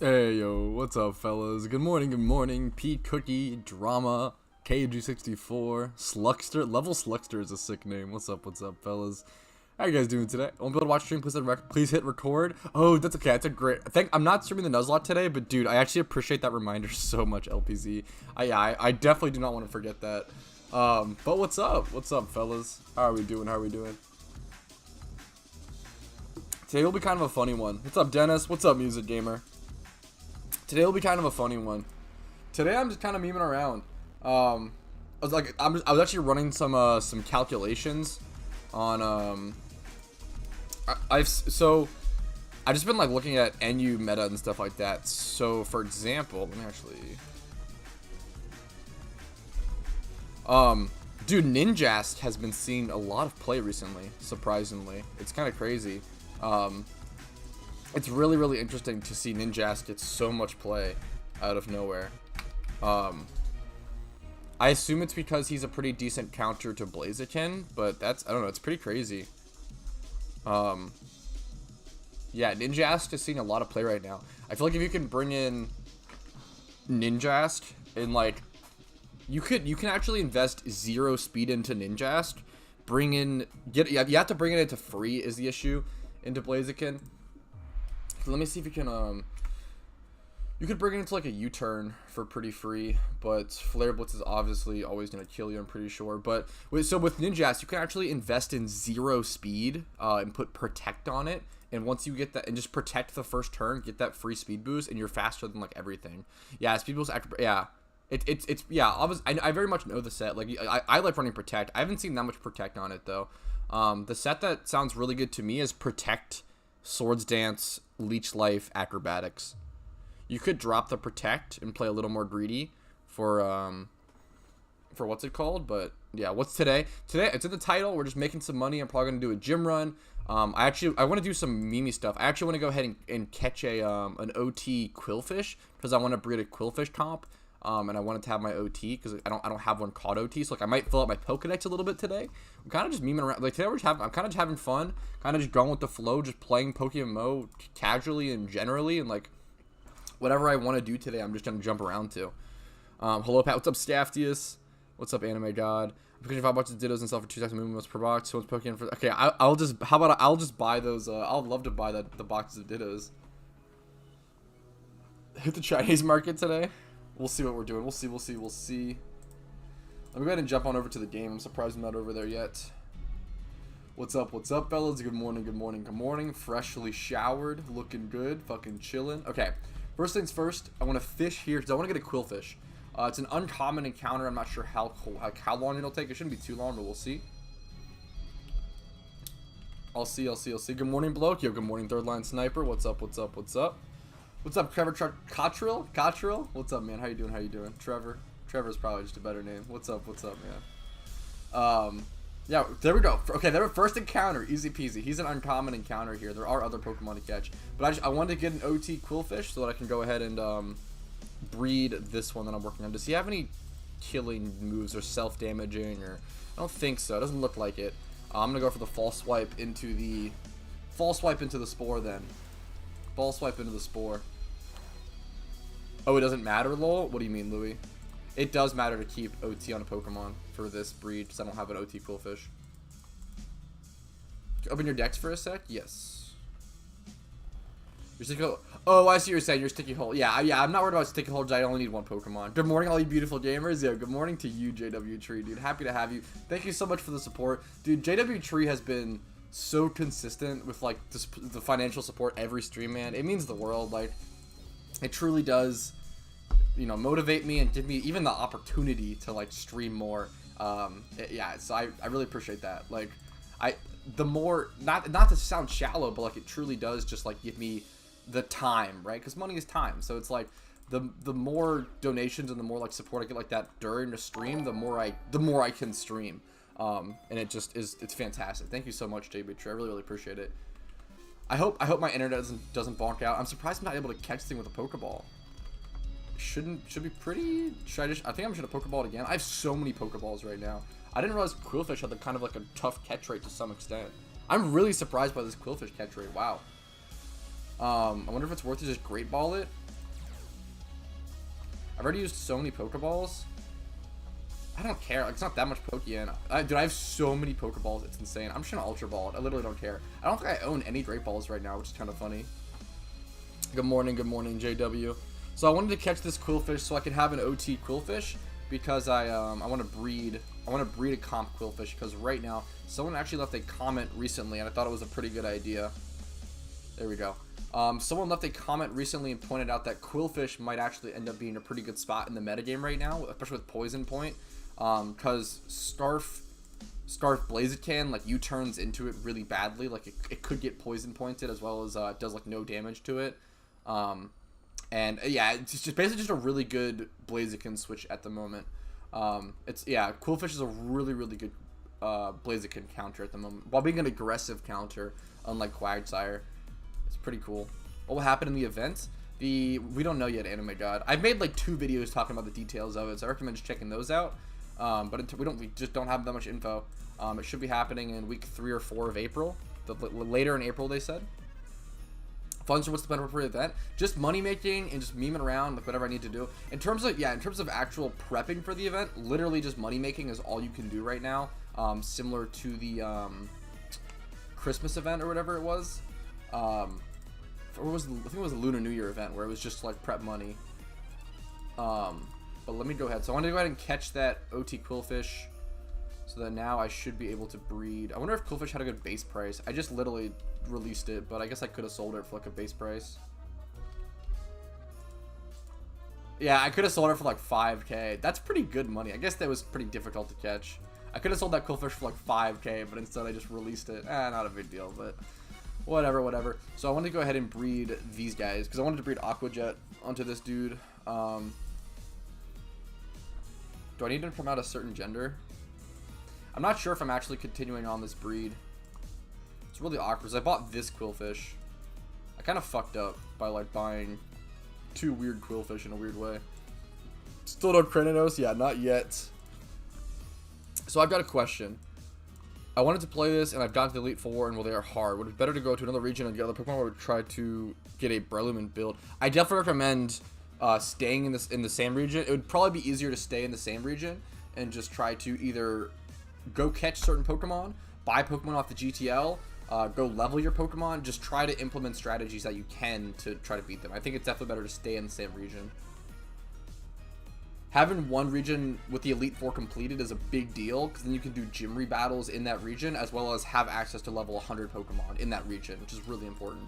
Hey yo, what's up fellas? Good morning, Pete Cookie, Drama, KG64, Sluxter, Level Sluxter is a sick name. What's up fellas? How you guys doing today? Won't be able to watch stream, please hit record. Oh, that's okay, that's a great, I'm not streaming the Nuzlocke today, but dude, I actually appreciate that reminder so much, LPZ. I definitely do not want to forget that. But what's up fellas? How are we doing? Today will be kind of a funny one. What's up Dennis? What's up Music Gamer? Today will be kind of a funny one. Today I'm just kind of memeing around. I was actually running some calculations on I've just been like looking at NU meta and stuff like that. So for example, let me actually dude, Ninjask has been seeing a lot of play recently, surprisingly. It's kind of crazy. It's really interesting to see Ninjask get so much play out of nowhere. I assume it's because he's a pretty decent counter to Blaziken, but I don't know, it's pretty crazy. Yeah, Ninjask is seeing a lot of play right now. I feel like if you can bring in Ninjask and like you can actually invest 0 speed into Ninjask, you have to bring it into free is the issue into Blaziken. Let me see if you can, you could bring it into like a U-turn for pretty free, but Flare Blitz is obviously always going to kill you, I'm pretty sure. But with Ninjask, you can actually invest in 0 speed and put Protect on it. And once you get that, and just Protect the first turn, get that free speed boost, and you're faster than like everything. Yeah, speed boost, yeah. Yeah, obviously, I very much know the set. Like, I like running Protect. I haven't seen that much Protect on it, though. The set that sounds really good to me is Protect, Swords Dance, Leech Life, Acrobatics. You could drop the Protect and play a little more greedy for what's it called, but yeah, what's today? Today, it's in the title. We're just making some money. I'm probably gonna do a gym run. I want to do some Mimi stuff. I actually want to go ahead and catch an OT Quillfish because I want to breed a Quillfish comp. And I wanted to have my OT because I don't have one called OT, so like I might fill up my Pokedex a little bit today. I'm kind of just memeing around. Like today I'm kind of just having fun, kind of just going with the flow, just playing PokeMMO casually and generally, and like whatever I want to do today, I'm just gonna jump around to. Hello Pat, what's up Staftius? What's up Anime God? Because if I watch the Dittos and sell for 2 seconds movements per box, so it's Pokeyen for okay. I'll just buy those. I'd love to buy the boxes of Dittos. Hit the Chinese market today. We'll see what we're doing. We'll see. Let me go ahead and jump on over to the game. I'm surprised I'm not over there yet. What's up, fellas? Good morning. Freshly showered. Looking good. Fucking chilling. Okay. First things first, I want to fish here because I want to get a Quillfish. It's an uncommon encounter. I'm not sure how long it'll take. It shouldn't be too long, but we'll see. I'll see. Good morning, Bloke. Yo, good morning, Third Line Sniper. What's up? What's up, Trevor? Cottrell? What's up, man? How you doing? Trevor's probably just a better name. What's up, man? Yeah, there we go. Okay, there first encounter, easy peasy. He's an uncommon encounter here. There are other Pokemon to catch, but I wanted to get an OT Quillfish so that I can go ahead and breed this one that I'm working on. Does he have any killing moves or self-damaging? Or I don't think so. It doesn't look like it. I'm gonna go for the false swipe into the spore then. Ball swipe into the spore. Oh, it doesn't matter, lol? What do you mean, Louis? It does matter to keep OT on a Pokemon for this breed, because I don't have an OT Quillfish. Open your decks for a sec? Yes. Your sticky hole. Oh, I see what you're saying. Your sticky hole. Yeah, I'm not worried about sticky holes. I only need one Pokemon. Good morning, all you beautiful gamers. Yo, good morning to you, JW Tree, dude. Happy to have you. Thank you so much for the support. Dude, JW Tree has been so consistent with like the financial support every stream, man. It means the world. Like, it truly does, you know, motivate me and give me even the opportunity to like stream more. Yeah, so I really appreciate that. Like, the more, not to sound shallow, but like it truly does just like give me the time, right? Because money is time. So it's like the more donations and the more like support I get like that during the stream, the more I can stream. And it just is, it's fantastic. Thank you so much, JB Tree. I really appreciate it. I hope my internet doesn't bonk out. I'm surprised I'm not able to catch this thing with a Pokeball. Should be pretty. I think I'm just gonna Pokeball it again. I have so many Pokeballs right now. I didn't realize Quillfish had the kind of like a tough catch rate to some extent. I'm really surprised by this Quillfish catch rate. Wow. I wonder if it's worth to just Great Ball it. I've already used so many Pokeballs. I don't care. Like, it's not that much Pokeyen. Dude, I have so many Pokeballs. It's insane. I'm just gonna Ultra Ball it. I literally don't care. I don't think I own any Great Balls right now, which is kind of funny. Good morning, JW. So I wanted to catch this Quillfish so I could have an OT Quillfish because I want to breed. I want to breed a comp Quillfish because right now someone actually left a comment recently and I thought it was a pretty good idea. There we go. Someone left a comment recently and pointed out that Quillfish might actually end up being a pretty good spot in the metagame right now, especially with Poison Point, because Scarf Blaziken like U-turns into it really badly. Like it could get Poison Pointed as well as it does like no damage to it. And yeah, it's just basically just a really good Blaziken switch at the moment. Quillfish is a really good Blaziken counter at the moment, while being an aggressive counter, unlike Quagsire. It's pretty cool. What will happen in the event? We don't know yet, Anime God. I've made like 2 videos talking about the details of it, so I recommend just checking those out. But we just don't have that much info. It should be happening in week 3 or 4 of April. Later in April, they said. Funds for what's the benefit for the event? Just money making and just memeing around, like whatever I need to do. In terms of actual prepping for the event, literally just money making is all you can do right now. Similar to the Christmas event or whatever it was. I think it was a Lunar New Year event where it was just like prep money. But let me go ahead. So I want to go ahead and catch that OT Quillfish, so that now I should be able to breed. I wonder if Quillfish had a good base price. I just literally released it, but I guess I could have sold it for like a base price. Yeah, I could have sold it for like 5k. That's pretty good money. I guess that was pretty difficult to catch. I could have sold that Quillfish for like 5k, but instead I just released it. Not a big deal, but whatever. So I want to go ahead and breed these guys because I wanted to breed Aquajet onto this dude. Do I need to come out a certain gender? I'm not sure if I'm actually continuing on this breed. It's really awkward because I bought this Quillfish. I kind of fucked up by like buying 2 weird Quillfish in a weird way. Still no Kraninos? Yeah, not yet. So I've got a question. I wanted to play this and I've gotten to the Elite Four and well, they are hard. Would it be better to go to another region and get other Pokemon, or would try to get a Brelumen build? I definitely recommend staying in the same region. It would probably be easier to stay in the same region and just try to either go catch certain Pokemon, buy Pokemon off the GTL, go level your Pokemon, just try to implement strategies that you can to try to beat them. I think it's definitely better to stay in the same region. Having one region with the Elite Four completed is a big deal, because then you can do gym rebattles in that region, as well as have access to level 100 Pokemon in that region, which is really important.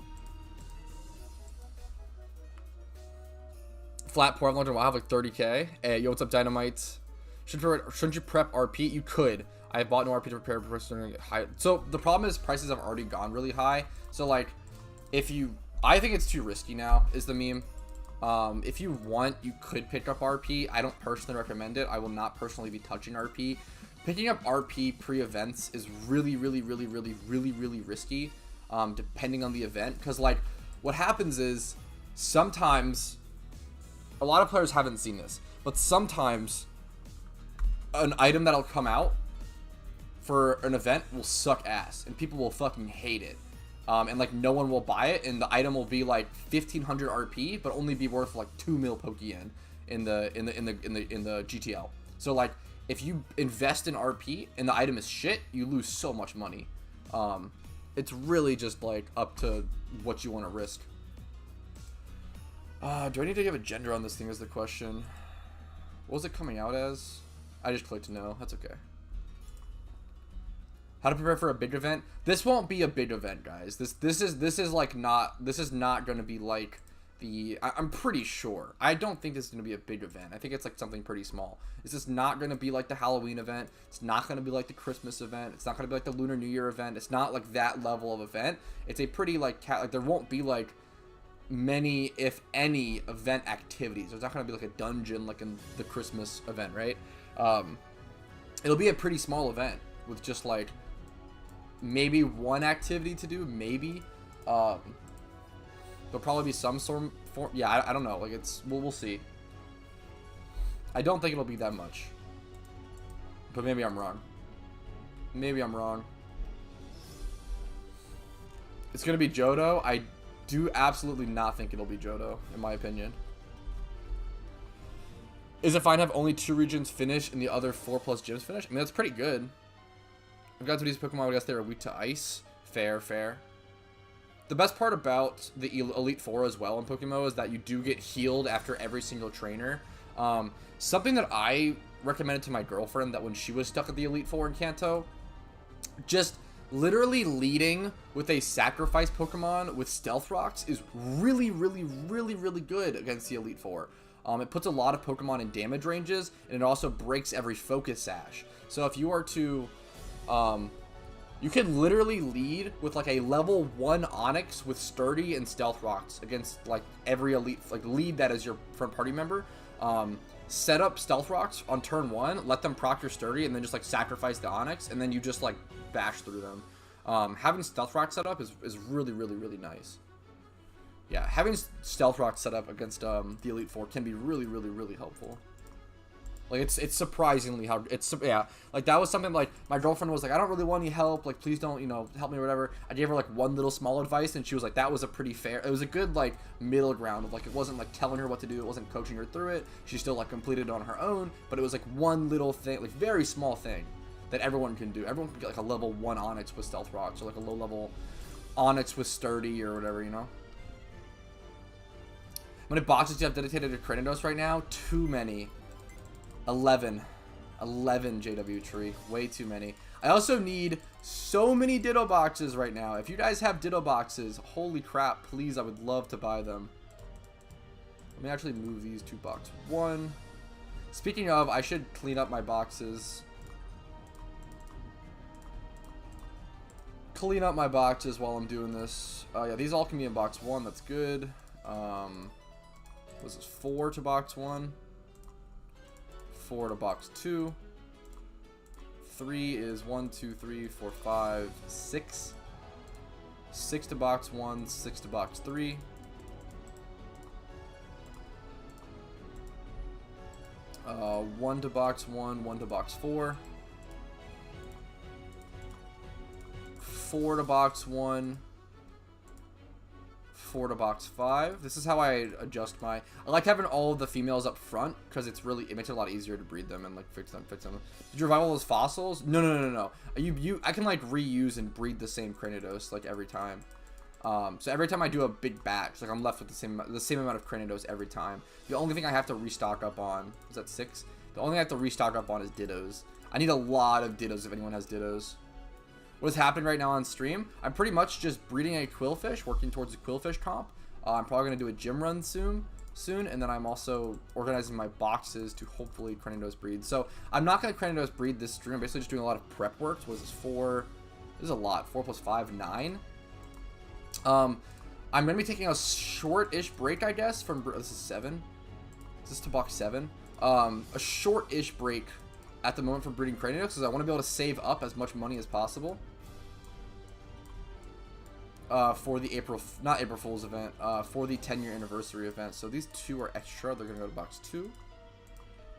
Flat poor Avalanche, I'll have like 30k. Hey, yo, what's up, Dynamite? Shouldn't you prep RP? You could. I bought no RP to prepare for high. So the problem is prices have already gone really high. So like, I think it's too risky now, is the meme. If you want, you could pick up RP. I don't personally recommend it. I will not personally be touching RP. Picking up RP pre-events is really risky, depending on the event. Because like, what happens is sometimes, a lot of players haven't seen this, but sometimes an item that'll come out for an event will suck ass and people will fucking hate it. And like no one will buy it, and the item will be like 1500 RP, but only be worth like 2 mil Pokeyen in the GTL. So like, if you invest in RP and the item is shit, you lose so much money. It's really just like up to what you want to risk. Do I need to give a gender on this thing is the question. What was it coming out as? I just clicked no. That's okay. How to prepare for a big event? This won't be a big event, guys. This is not going to be like the. I'm pretty sure. I don't think this is going to be a big event. I think it's like something pretty small. This is not going to be like the Halloween event. It's not going to be like the Christmas event. It's not going to be like the Lunar New Year event. It's not like that level of event. It's a pretty like there won't be like many, if any, event activities. There's not going to be like a dungeon like in the Christmas event, right? It'll be a pretty small event with just like maybe one activity to do, maybe. There'll probably be some sort of yeah, I don't know, like it's we'll see. I don't think it'll be that much, but maybe I'm wrong. Maybe I'm wrong. It's gonna be Johto. I do absolutely not think it'll be Johto, in my opinion. Is it fine to have only 2 regions finish and the other 4+ gyms finish? I mean, that's pretty good. I've got to these Pokemon, I guess they were weak to ice. Fair, fair. The best part about the Elite Four as well in PokeMMO is that you do get healed after every single trainer. Something that I recommended to my girlfriend that when she was stuck at the Elite Four in Kanto, just literally leading with a sacrifice Pokemon with Stealth Rocks is really, really, really, really good against the Elite Four. It puts a lot of Pokemon in damage ranges, and it also breaks every Focus Sash. So if you are to... you can literally lead with like a level 1 Onix with Sturdy and Stealth Rocks against like every elite, like lead that is your front party member. Set up Stealth Rocks on turn 1, let them proc your Sturdy, and then just like sacrifice the Onix, and then you just like bash through them. Having Stealth Rock set up is really, really, really nice. Yeah, having Stealth Rock set up against the Elite Four can be really, really, really helpful. Like, it's surprisingly how, yeah, like, that was something, like, my girlfriend was like, I don't really want any help, like, please don't, you know, help me or whatever. I gave her, like, one little small advice, and she was like, that was a pretty fair, it was a good, like, middle ground of, like, it wasn't, like, telling her what to do, it wasn't coaching her through it, she still, like, completed it on her own, but it was, like, one little thing, like, very small thing that everyone can do. Everyone can get, like, a level 1 Onix with Stealth Rocks, or, like, a low-level Onix with Sturdy, or whatever, you know? How many boxes do you have dedicated to Cranidos right now? Too many. 11 JW tree, way too many. I also need so many Ditto boxes right now. If you guys have Ditto boxes, holy crap, please, I would love to buy them. Let me actually move these to box 1. Speaking of, I should clean up my boxes. Clean up my boxes while I'm doing this. Yeah, these all can be in box 1, that's good. Was this 4 to box 1? 4 to box 2. 3 is 1, 2, 3, 4, 5, 6. 6 to box 1, 6 to box 3. One to box 1, 1 to box 4. 4 to box 1. 4 to box 5. This is how I adjust my... I like having all of the females up front because it makes it a lot easier to breed them and like fix them. Did you revive all those fossils? No. I can like reuse and breed the same Cranidos like every time. So every time I do a big batch, like I'm left with the same amount of Cranidos every time. The only thing I have to restock up on is that 6. The only thing I have to restock up on is Dittos. I need a lot of Dittos if anyone has Dittos. What's happening right now on stream? I'm pretty much just breeding a Quillfish, working towards a Quillfish comp. I'm probably going to do a gym run soon, and then I'm also organizing my boxes to hopefully Cranidos breed. So I'm not going to Cranidos breed this stream. I'm basically just doing a lot of prep work. So what is this, 4? This is a lot. 4 plus 5, 9. I'm going to be taking a short-ish break, I guess, from... This is 7. Is this to box 7? A short-ish break at the moment from breeding Cranidos because I want to be able to save up as much money as possible. For the not April Fool's event, for the 10-year anniversary event. So these 2 are extra. They're going to go to box 2.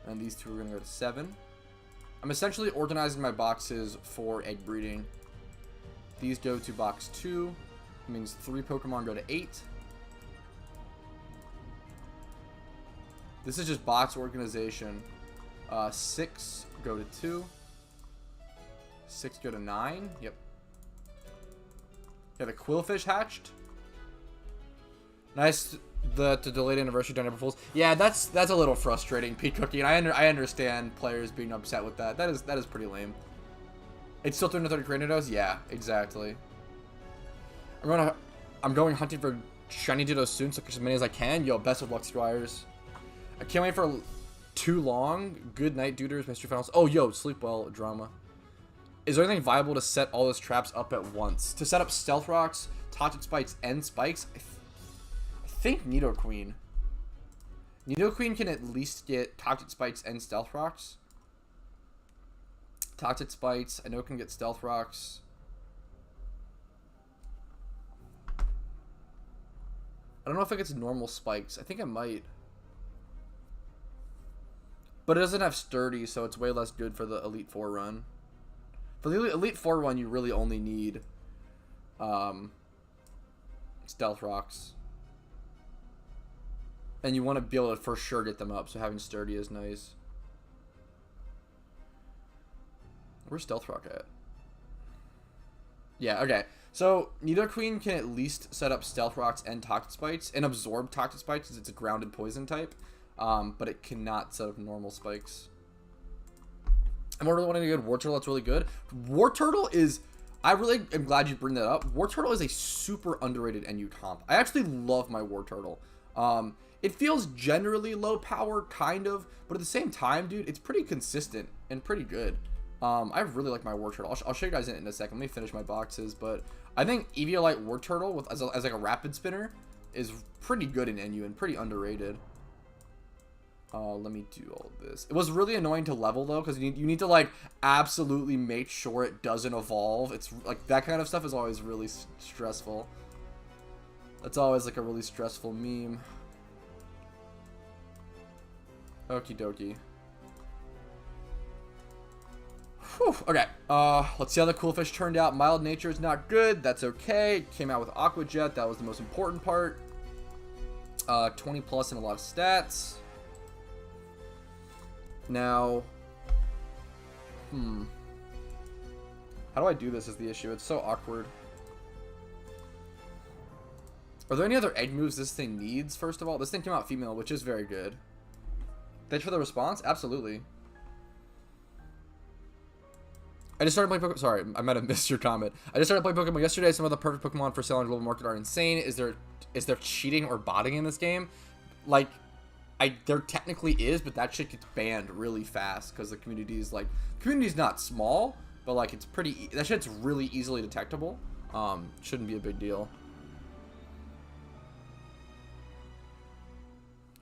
And these 2 are going to go to 7. I'm essentially organizing my boxes for egg breeding. These go to box 2. It means 3 Pokemon go to 8. This is just box organization. 6 go to 2. 6 go to 9. Yep. Yeah, the Quillfish hatched. Nice the delayed anniversary during April Fools. Yeah, that's a little frustrating, Pete Cookie, and I understand players being upset with that. That is pretty lame. It's still 330 Cranidos? Yeah, exactly. I'm going hunting for shiny Dittos soon, so catch as many as I can. Yo, best of luck, Squires. I can't wait for too long. Good night, duders. Mystery finals. Oh, yo, sleep well, drama. Is there anything viable to set all those traps up at once? To set up Stealth Rocks, Toxic Spikes, and Spikes? I think Nidoqueen. Nidoqueen can at least get Toxic Spikes and Stealth Rocks. Toxic Spikes, I know it can get Stealth Rocks. I don't know if it gets normal Spikes. I think it might. But it doesn't have Sturdy, so it's way less good for the Elite Four run. For the Elite Four run, you really only need Stealth Rocks. And you want to be able to for sure get them up, so having Sturdy is nice. Where's Stealth Rock at? Yeah, okay. So, Nidoqueen can at least set up Stealth Rocks and Toxic Spikes, and absorb Toxic Spikes because it's a grounded poison type, but it cannot set up normal spikes. I'm really wanting a good War Turtle that's really good. War Turtle is... I really am glad you bring that up. War Turtle is a super underrated NU comp. I actually love my War Turtle. It feels generally low power, kind of, but at the same time, dude, it's pretty consistent and pretty good. I really like my War Turtle. I'll show you guys in a second. Let me finish my boxes, but I think Eviolite War Turtle with as like a rapid spinner is pretty good in NU and pretty underrated. Let me do all this. It was really annoying to level though, because you need to like absolutely make sure it doesn't evolve. It's like that kind of stuff is always really stressful. That's always like a really stressful meme. Okie dokie. Whew, okay, let's see how the Cool Fish turned out. Mild Nature is not good. That's okay. Came out with Aqua Jet. That was the most important part. 20 plus and a lot of stats. Now, how do I do this is the issue. It's so awkward. Are there any other egg moves this thing needs, first of all? This thing came out female, which is very good. Thanks for the response. Absolutely. I just started playing Pokemon. Sorry, I might have missed your comment. I just started playing Pokemon yesterday. Some of the perfect Pokemon for sale on the global market are insane. Is there cheating or botting in this game? Like, there technically is, but that shit gets banned really fast because the community's not small, but like it's pretty. That shit's really easily detectable. Shouldn't be a big deal.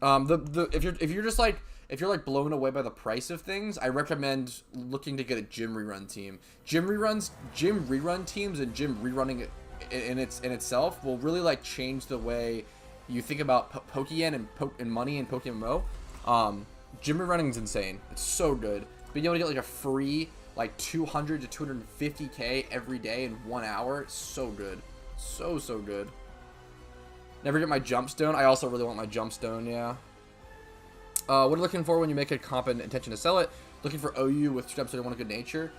If you're like blown away by the price of things, I recommend looking to get a gym rerun team. Gym rerun teams and gym rerunning in itself will really like change the way you think about Pokeyen and money in PokeMMO. Gym rerunning is insane. It's so good. Being able to get like a free like 200 to 250k every day in 1 hour, it's so good. So good. Never get my jump stone. I also really want my jump stone, yeah. What are you looking for when you make a comp and intention to sell it? Looking for OU with steps that want a good nature.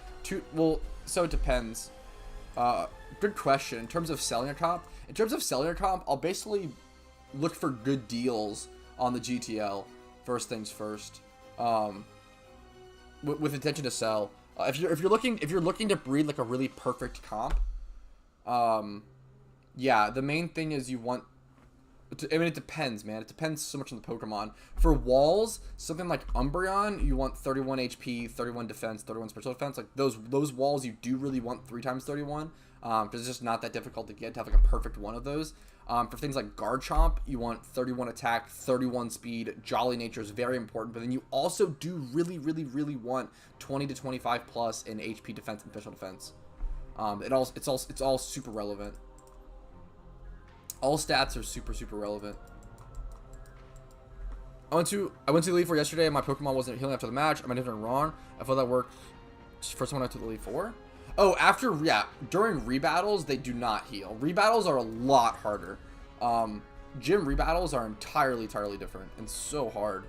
Well, so it depends. Good question. In terms of selling a comp, I'll basically look for good deals on the GTL. First things first. With intention to sell. If you're looking to breed like a really perfect comp, yeah, the main thing is you want. I mean, it depends, man. It depends so much on the Pokemon. For walls, something like Umbreon, you want 31 HP, 31 defense, 31 special defense. Like those walls, you do really want 3 times 31. Because it's just not that difficult to get to have like a perfect one of those. For things like Garchomp, you want 31 attack, 31 speed. Jolly Nature is very important, but then you also do really want 20 to 25 plus in HP defense and special defense. It's all super relevant. All stats are super relevant. I went to the Elite Four yesterday and my Pokemon wasn't healing after the match. Am I doing wrong? I thought that worked for someone out to the Elite Four. Oh, during rebattles they do not heal. Rebattles are a lot harder. Gym rebattles are entirely different and so hard.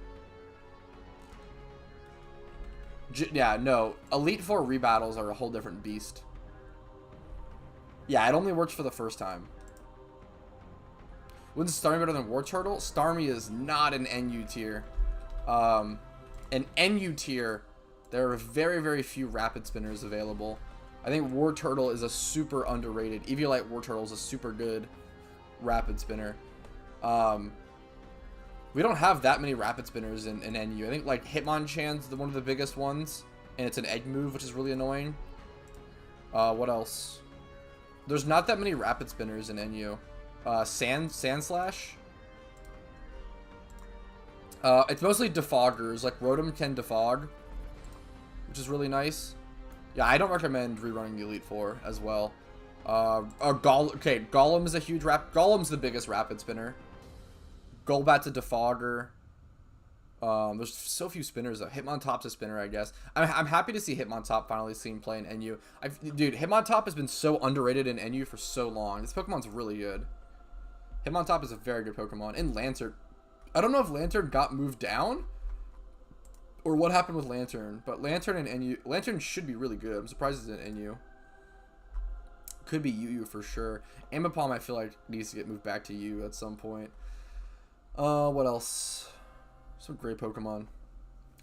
Yeah, no. Elite Four rebattles are a whole different beast. Yeah, it only works for the first time. When's Starmie better than War Turtle? Starmie is not an NU tier. An NU tier, there are very few rapid spinners available. I think War Turtle is a super underrated. Eviolite War Turtle is a super good rapid spinner. We don't have that many rapid spinners in NU. I think like Hitmonchan's one of the biggest ones, and it's an egg move, which is really annoying. What else? There's not that many rapid spinners in NU. Sandslash. It's mostly defoggers. Like Rotom can defog, which is really nice. Yeah, I don't recommend rerunning the Elite Four as well. Golem is a huge Golem's the biggest rapid spinner. Golbat's a defogger. There's so few spinners though. Hitmontop's a spinner, I guess. I'm happy to see Hitmontop finally seen play in NU. Dude, Hitmontop has been so underrated in NU for so long. This Pokemon's really good. Hitmontop is a very good Pokemon. And Lantern. I don't know if Lantern got moved down or what happened with Lantern, but Lantern and NU. Lantern should be really good. I'm surprised it's an NU. Could be UU for sure. Ambipom I feel like needs to get moved back to U at some point. What else? Some great Pokemon.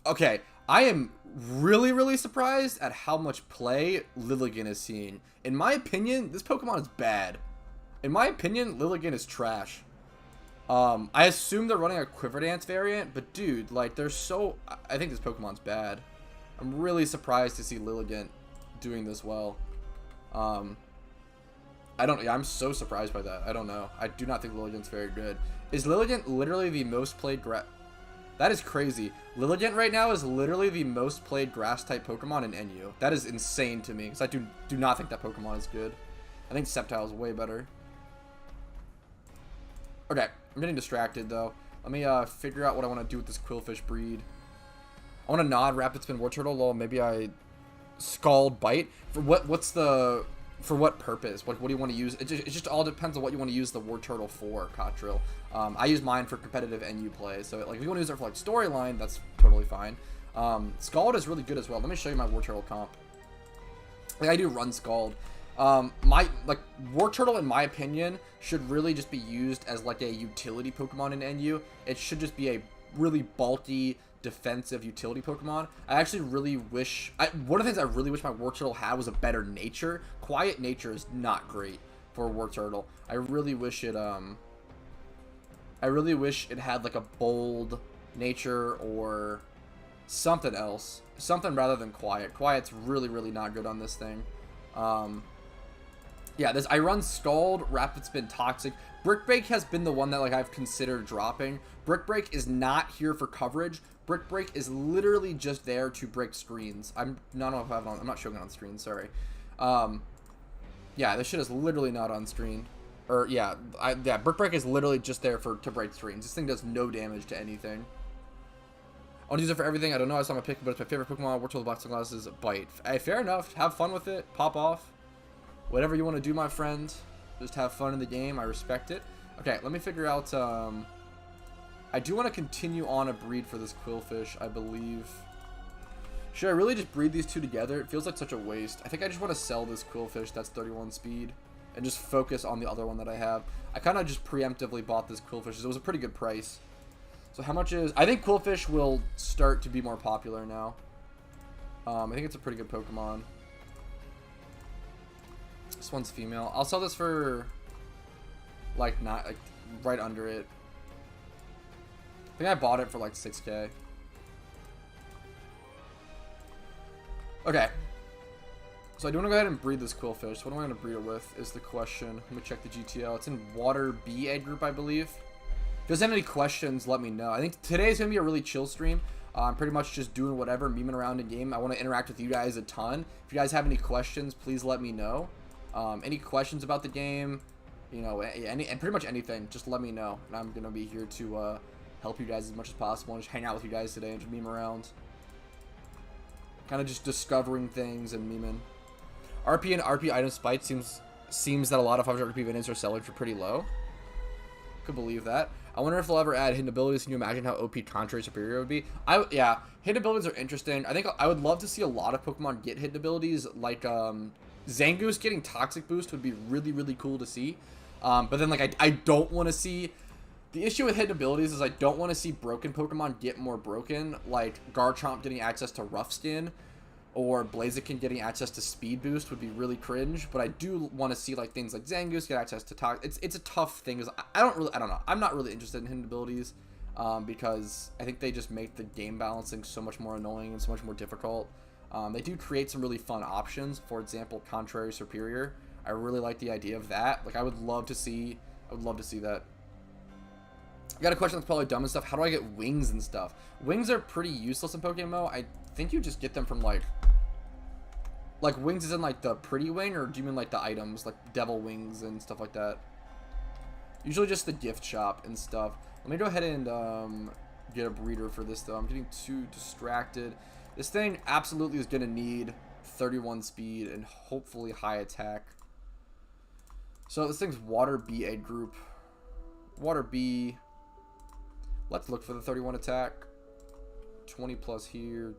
Okay, I am really, really surprised at how much play Lilligant is seeing. In my opinion, this Pokemon is bad. In my opinion, Lilligant is trash. I assume they're running a Quiver Dance variant, but dude, like, they're so... I think this Pokemon's bad. I'm really surprised to see Lilligant doing this well. I'm so surprised by that. I don't know. I do not think Lilligant's very good. Is Lilligant literally the most played That is crazy. Lilligant right now is literally the most played grass-type Pokemon in NU. That is insane to me, because I do not think that Pokemon is good. I think Sceptile is way better. Okay, I'm getting distracted, though. Let me figure out what I want to do with this Quillfish breed. I want to nod Rapid Spin Wartortle, lol. Maybe I Scald Bite. For what purpose? What do you want to use? It just all depends on what you want to use the Wartortle for, Cottrill. I use mine for competitive NU play, so like if you want to use it for like storyline, that's totally fine. Scald is really good as well. Let me show you my Wartortle comp. Like I do run Scald. Wartortle, in my opinion, should really just be used as like a utility Pokemon in NU. It should just be a really bulky, defensive utility Pokemon. I actually really wish... one of the things I really wish my Wartortle had was a better nature. Quiet nature is not great for Wartortle. I really wish it had like a bold nature or something else. Something rather than quiet. Quiet's really, really not good on this thing. Yeah, I run Scald, Rapid Spin, Toxic. Brick Break has been the one that like I've considered dropping. Brick Break is not here for coverage. Brick Break is literally just there to break screens. I'm not showing it on screen, sorry. Yeah, this shit is literally not on screen. Or yeah, Brick Break is literally just there to break screens. This thing does no damage to anything. I want to use it for everything. I don't know. I saw my pick, but it's my favorite Pokemon. Wartortle Box Sunglasses, Bite. Hey, fair enough. Have fun with it. Pop off. Whatever you want to do, my friend. Just have fun in the game. I respect it. Okay, let me figure out. I do want to continue on a breed for this Quillfish, I believe. Should I really just breed these two together? It feels like such a waste. I think I just want to sell this Quillfish that's 31 speed and just focus on the other one that I have. I kind of just preemptively bought this Quillfish. It was a pretty good price. So how much is... I think Quillfish will start to be more popular now. I think it's a pretty good Pokemon. This one's female. I'll sell this for like right under it. I think I bought it for like 6K. Okay. So I do want to go ahead and breed this Quillfish. What am I going to breed it with is the question. Let me check the GTL. It's in Water B egg group, I believe. If you guys have any questions, let me know. I think today's going to be a really chill stream. I'm pretty much just doing whatever, memeing around in game. I want to interact with you guys a ton. If you guys have any questions, please let me know. Any questions about the game, you know, and pretty much anything, just let me know. And I'm going to be here to help you guys as much as possible and just hang out with you guys today and just meme around. Kind of just discovering things and memeing. RP and RP item spite seems that a lot of 500 RP events are selling for pretty low. Could believe that. I wonder if they'll ever add hidden abilities. Can you imagine how OP Contrary Superior would be? Yeah, hidden abilities are interesting. I think I would love to see a lot of Pokemon get hidden abilities, like Zangoose getting Toxic Boost would be really, really cool to see. But then like I don't want to see... The issue with hidden abilities is I don't want to see broken Pokemon get more broken, like Garchomp getting access to Rough Skin, or Blaziken getting access to Speed Boost would be really cringe. But I do want to see like things like Zangoose get access to Toxic. It's a tough thing. I don't know. I'm not really interested in hidden abilities because I think they just make the game balancing so much more annoying and so much more difficult. They do create some really fun options. For example, Contrary Superior. I really like the idea of that. Like I would love to see that. I got a question that's probably dumb and stuff. How do I get wings and stuff? Wings are pretty useless in PokeMMO. I think you just get them from like wings is in like the pretty wing, or do you mean like the items like devil wings and stuff like that? Usually just the gift shop and stuff. Let me go ahead and get a breeder for this though. I'm getting too distracted. This thing absolutely is going to need 31 speed and hopefully high attack. So this thing's Water B egg group. Water B. Let's look for the 31 attack. 20 plus here.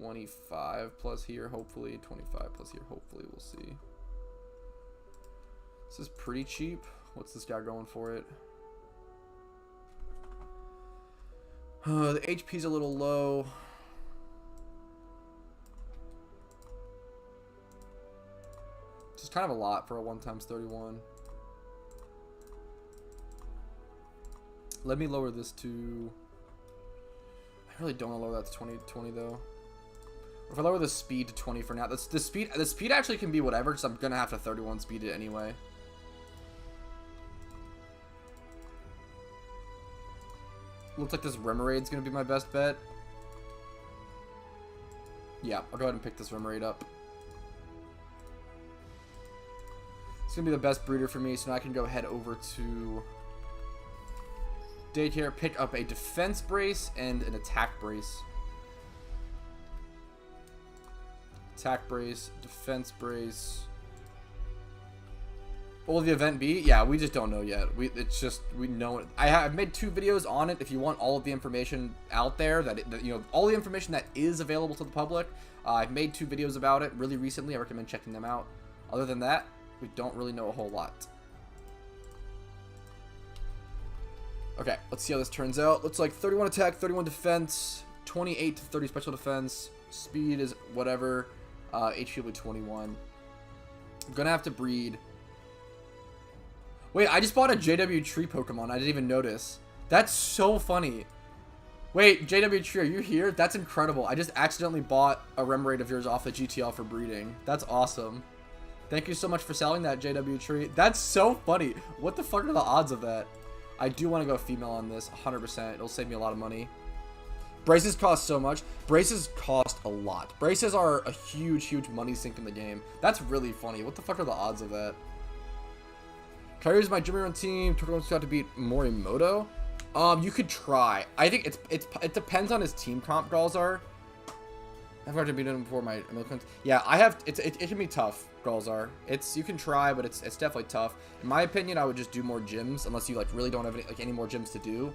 25 plus here, hopefully. 25 plus here, hopefully. We'll see. This is pretty cheap. What's this guy going for it? The HP's a little low. This is kind of a lot for a 1 times 31. Let me lower this to... I really don't want to lower that to 20 though. Or if I lower the speed to 20 for now, the speed actually can be whatever, because I'm gonna have to 31 speed it anyway. Looks like this Remerade's gonna be my best bet. Yeah, I'll go ahead and pick this Remerade up. It's gonna be the best breeder for me, so now I can go head over to daycare, pick up a defense brace and an attack brace. Attack brace, defense brace. What will the event be? Yeah, we just don't know yet. We know it. I've made 2 videos on it. If you want all of the information out there, all the information that is available to the public, I've made 2 videos about it really recently. I recommend checking them out. Other than that, we don't really know a whole lot. Okay, let's see how this turns out. Looks like 31 attack, 31 defense, 28 to 30 special defense. Speed is whatever. HP will be 21. I'm gonna have to breed. Wait, I just bought a JW Tree Pokemon. I didn't even notice. That's so funny. Wait, JW Tree, are you here? That's incredible. I just accidentally bought a Remoraid of yours off the GTL for breeding. That's awesome. Thank you so much for selling that, JW Tree. That's so funny. What the fuck are the odds of that? I do want to go female on this, 100%. It'll save me a lot of money. Braces cost so much. Braces cost a lot. Braces are a huge, huge money sink in the game. That's really funny. What the fuck are the odds of that? Can I use my Jimmy Run team? Turtle's got to beat Morimoto. You could try. I think it depends on his team comp. Galzar. I've already beat him before my Americans. Yeah, I have. It can be tough. Galzar. You can try, but it's definitely tough. In my opinion, I would just do more gyms unless you like really don't have any more gyms to do.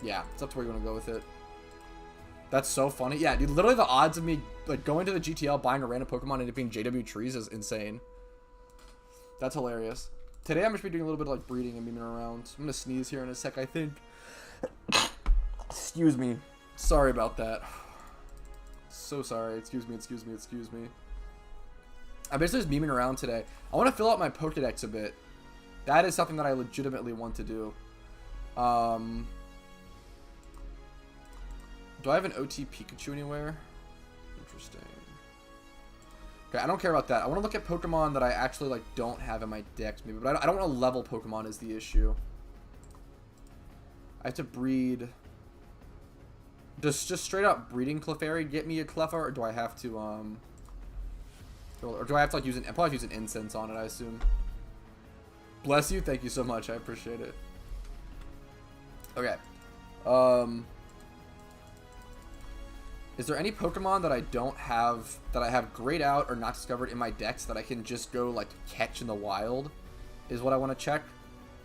Yeah, it's up to where you want to go with it. That's so funny. Yeah, dude, literally the odds of me like going to the GTL, buying a random Pokemon, and it being JW Trees is insane. That's hilarious. Today I'm just be doing a little bit of like breeding and memeing around. I'm gonna sneeze here in a sec, I think. Excuse me. Sorry about that. So sorry. Excuse me. I'm basically just memeing around today. I want to fill out my Pokedex a bit. That is something that I legitimately want to do. Do I have an OT Pikachu anywhere? Interesting. Okay, I don't care about that. I want to look at Pokemon that I actually like don't have in my decks, maybe, but I don't want to level Pokemon is the issue. I have to breed. Does just straight up breeding Clefairy get me a Clefairy, or do I have to or do I have to like use I'll probably use an incense on it, I assume. Bless you, thank you so much, I appreciate it. Okay. Is there any Pokemon that I don't have, that I have grayed out or not discovered in my decks that I can just go, like, catch in the wild? Is what I want to check.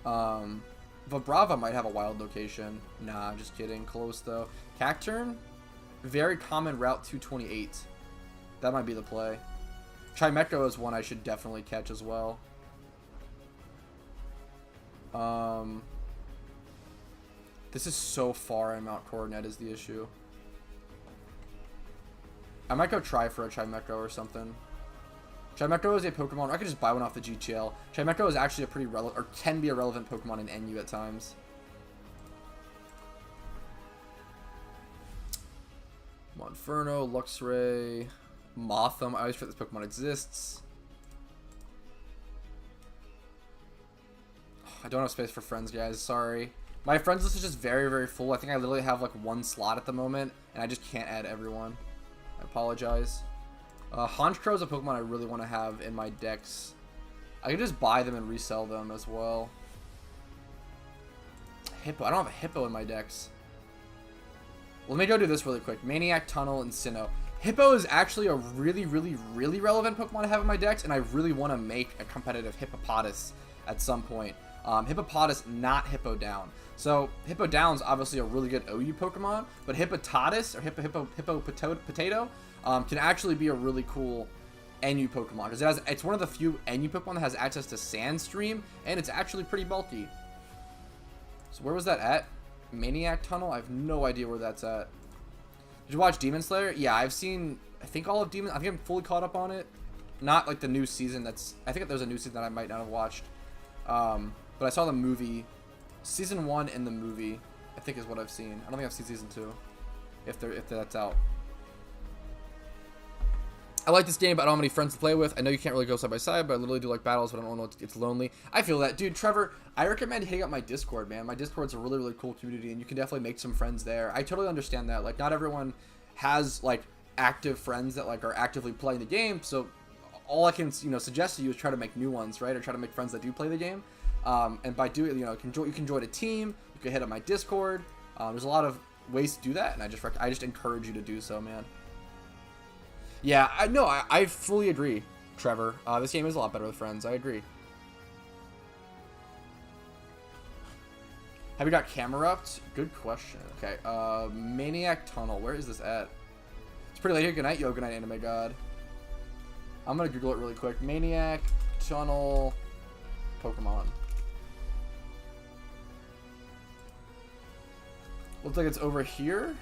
Vibrava might have a wild location. Nah, I'm just kidding. Close, though. Cacturne? Very common Route 228. That might be the play. Chimecho is one I should definitely catch as well. This is so far in Mount Coronet is the issue. I might go try for a Chimecho or something. Chimecho is a Pokemon, or I could just buy one off the GTL. Chimecho is actually a pretty relevant, or can be a relevant Pokemon in NU at times. Monferno, Luxray, Mothim. I always forget this Pokemon exists. I don't have space for friends, guys. Sorry. My friends list is just very, very full. I think I literally have like 1 slot at the moment, and I just can't add everyone. I apologize. Honchkrow is a Pokemon I really want to have in my decks. I can just buy them and resell them as well. Hippo. I don't have a Hippo in my decks. Well, let me go do this really quick. Maniac, Tunnel, and Sinnoh. Hippo is actually a really, really, really relevant Pokemon to have in my decks, and I really want to make a competitive Hippopotas at some point. Hippopotas, not Hippodown. So Hippodown's obviously a really good OU Pokemon, but Hippopotas or Hippo Potato can actually be a really cool NU Pokemon because it's one of the few NU Pokemon that has access to Sandstream, and it's actually pretty bulky. So where was that at? Maniac Tunnel? I have no idea where that's at. Did you watch Demon Slayer? Yeah, I've seen, I think all of Demon. I think I'm fully caught up on it. Not like the new season. I think there's a new season that I might not have watched. But I saw the movie, season 1 in the movie, I think is what I've seen. I don't think I've seen season 2, if that's out. I like this game, but I don't have any friends to play with. I know you can't really go side by side, but I literally do like battles, but I don't know, it's lonely. I feel that. Dude, Trevor, I recommend hitting up my Discord, man. My Discord's a really, really cool community, and you can definitely make some friends there. I totally understand that. Like, not everyone has, like, active friends that, like, are actively playing the game, so all I can, suggest to you is try to make new ones, right? Or try to make friends that do play the game. And by doing, you can join a team. You can hit up my Discord. There's a lot of ways to do that, and I just encourage you to do so, man. Yeah, I fully agree, Trevor. This game is a lot better with friends. I agree. Have you got Camerupt? Good question. Okay, Maniac Tunnel. Where is this at? It's pretty late here. Good night, yo. Good night, Anime God. I'm gonna Google it really quick. Maniac Tunnel Pokemon. Looks like it's over here.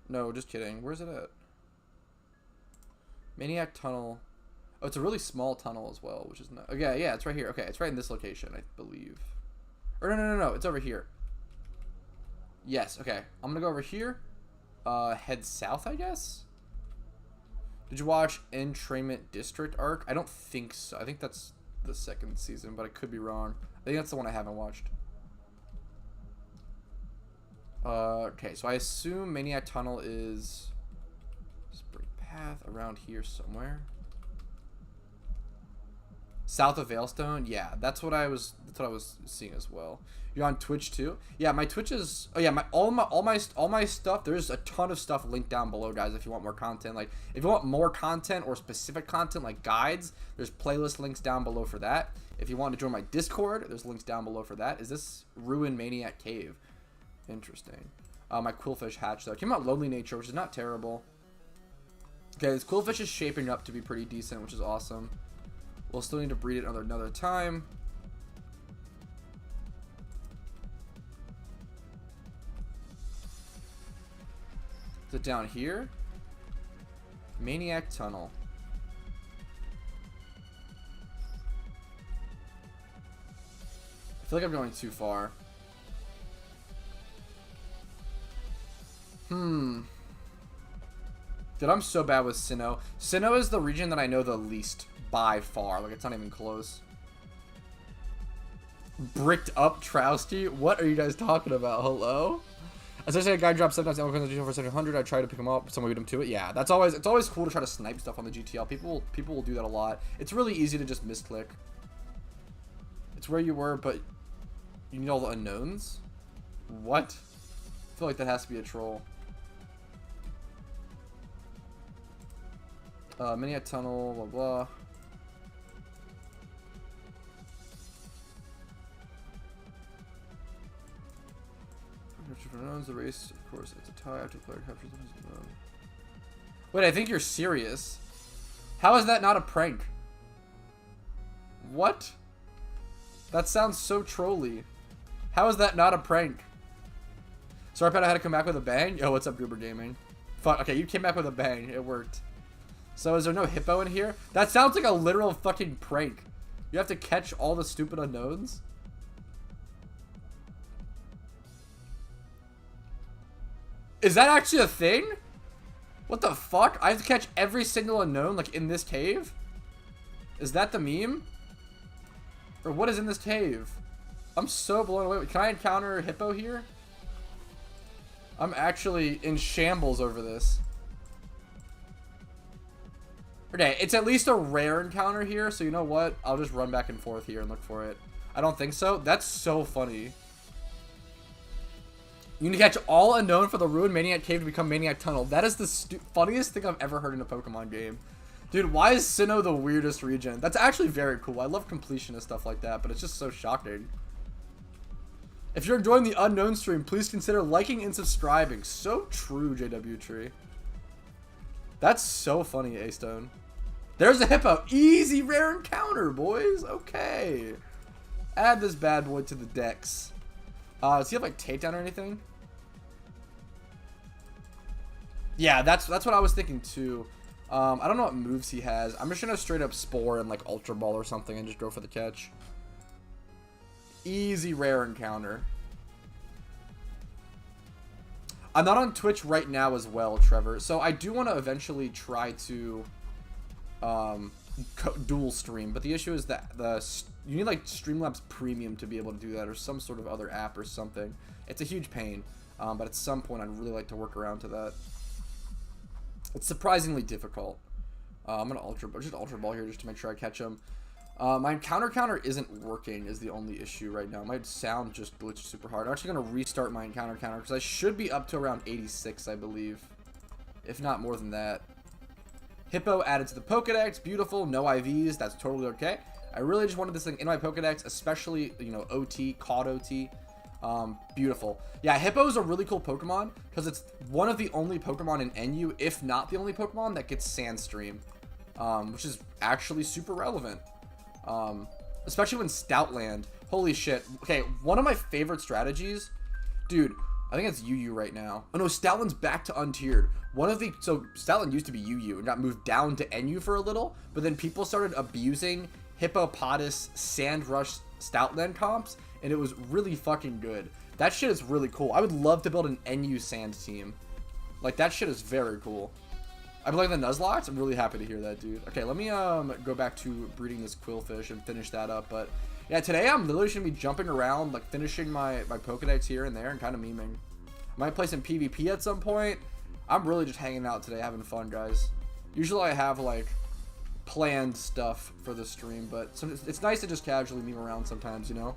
No, just kidding. Where's it at? Maniac Tunnel. Oh, it's a really small tunnel as well, which is not... Okay, yeah, it's right here. Okay, it's right in this location, I believe. Or no. It's over here. Yes, okay. I'm gonna go over here. Head south, I guess? Did you watch Entrainment District Arc? I don't think so. I think that's the second season, but I could be wrong. I think that's the one I haven't watched. Okay, so I assume Maniac Tunnel is Spring Path around here somewhere. South of Veilstone? Yeah, that's what I was seeing as well. You're on Twitch too? Yeah, my Twitch is, oh yeah, all my stuff, there's a ton of stuff linked down below, guys, if you want more content. Like, if you want more content or specific content like guides, there's playlist links down below for that. If you want to join my Discord, there's links down below for that. Is this Ruin Maniac Cave? Interesting. My Quillfish hatched though. It came out Lonely Nature, which is not terrible. Okay, this Quillfish is shaping up to be pretty decent, which is awesome. We'll still need to breed it another time. Is it down here? Maniac Tunnel. I feel like I'm going too far. Dude, I'm so bad with Sinnoh. Sinnoh is the region that I know the least by far. Like, it's not even close. Bricked up Trousty? What are you guys talking about? Hello? Especially a guy drops sometimes for 700. I try to pick him up. Someone beat him to it. Yeah, it's always cool to try to snipe stuff on the GTL. People will do that a lot. It's really easy to just misclick. It's where you were, but you need all the unknowns? What? I feel like that has to be a troll. Maniac Tunnel, blah blah. The race, of course, it's a tie after the player captures the known. Wait, I think you're serious. How is that not a prank? What? That sounds so trolly. How is that not a prank? Sorry, Pat, I had to come back with a bang. Yo, what's up, Goober Gaming? Fuck. Okay, you came back with a bang. It worked. So is there no hippo in here? That sounds like a literal fucking prank. You have to catch all the stupid unknowns? Is that actually a thing? What the fuck? I have to catch every single unknown, like, in this cave? Is that the meme? Or what is in this cave? I'm so blown away. Can I encounter a hippo here? I'm actually in shambles over this. Okay, it's at least a rare encounter here, so you know what? I'll just run back and forth here and look for it. I don't think so. That's so funny. You need to catch all unknown for the Ruined Maniac Cave to become Maniac Tunnel. That is the funniest thing I've ever heard in a Pokemon game. Dude, why is Sinnoh the weirdest region? That's actually very cool. I love completion and stuff like that, but it's just so shocking. If you're enjoying the Unknown stream, please consider liking and subscribing. So true, JW Tree. That's so funny, A-Stone. There's a hippo. Easy rare encounter, boys. Okay. Add this bad boy to the decks. Does he have, like, takedown or anything? Yeah, that's what I was thinking, too. I don't know what moves he has. I'm just going to straight up Spore and, like, Ultra Ball or something and just go for the catch. Easy rare encounter. I'm not on Twitch right now as well, Trevor. So I do want to eventually try to dual stream. But the issue is that you need like Streamlabs Premium to be able to do that, or some sort of other app or something. It's a huge pain. But at some point I'd really like to work around to that. It's surprisingly difficult. I'm going to just Ultra Ball here just to make sure I catch him. My encounter counter isn't working is the only issue right now. My sound just glitched super hard. I'm actually going to restart my encounter counter because I should be up to around 86, I believe. If not more than that. Hippo added to the Pokedex. Beautiful. No IVs. That's totally okay. I really just wanted this thing in my Pokedex, especially, you know, OT, COD OT. Beautiful. Yeah, Hippo is a really cool Pokemon because it's one of the only Pokemon in NU, if not the only Pokemon, that gets Sandstream, which is actually super relevant. Especially when Stoutland. Holy shit. Okay, one of my favorite strategies, dude, I think it's UU right now. Oh no, Stoutland's back to untiered. So Stoutland used to be UU and got moved down to NU for a little, but then people started abusing Hippopotas Sandrush Stoutland comps, and it was really fucking good. That shit is really cool. I would love to build an NU Sand team. Like, that shit is very cool. I play the Nuzlocke. I'm really happy to hear that, dude. Okay, let me go back to breeding this Quillfish and finish that up. But yeah, today I'm literally just gonna be jumping around, like finishing my Pokedex here and there and kind of memeing. I might play some PvP at some point. I'm really just hanging out today, having fun, guys. Usually I have like planned stuff for the stream, but it's nice to just casually meme around sometimes, you know.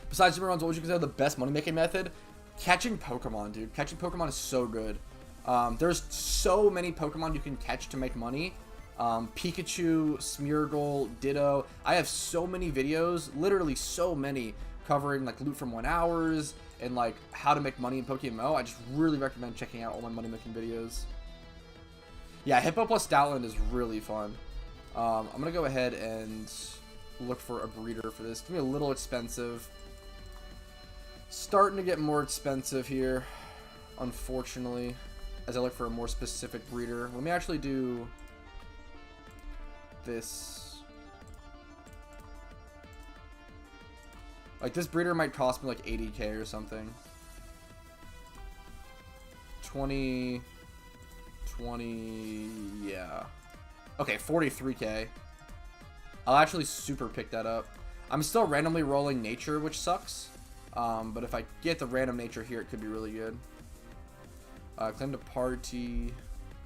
Besides meme arounds, what would you consider the best money making method? Catching Pokemon, dude. Catching Pokemon is so good. There's so many Pokemon you can catch to make money. Pikachu, Smeargle, Ditto. I have so many videos, literally so many, covering like loot from 1 hours and like how to make money in PokeMMO. I just really recommend checking out all my money making videos. Yeah, Hippo plus Stoutland is really fun. I'm gonna go ahead and look for a breeder for this. It's gonna be a little expensive. Starting to get more expensive here, unfortunately, as I look for a more specific breeder. Let me actually do this. Like, this breeder might cost me like 80k or something. 20, yeah. Okay, 43k. I'll actually super pick that up. I'm still randomly rolling nature, which sucks. But if I get the random nature here, it could be really good. Claim to party.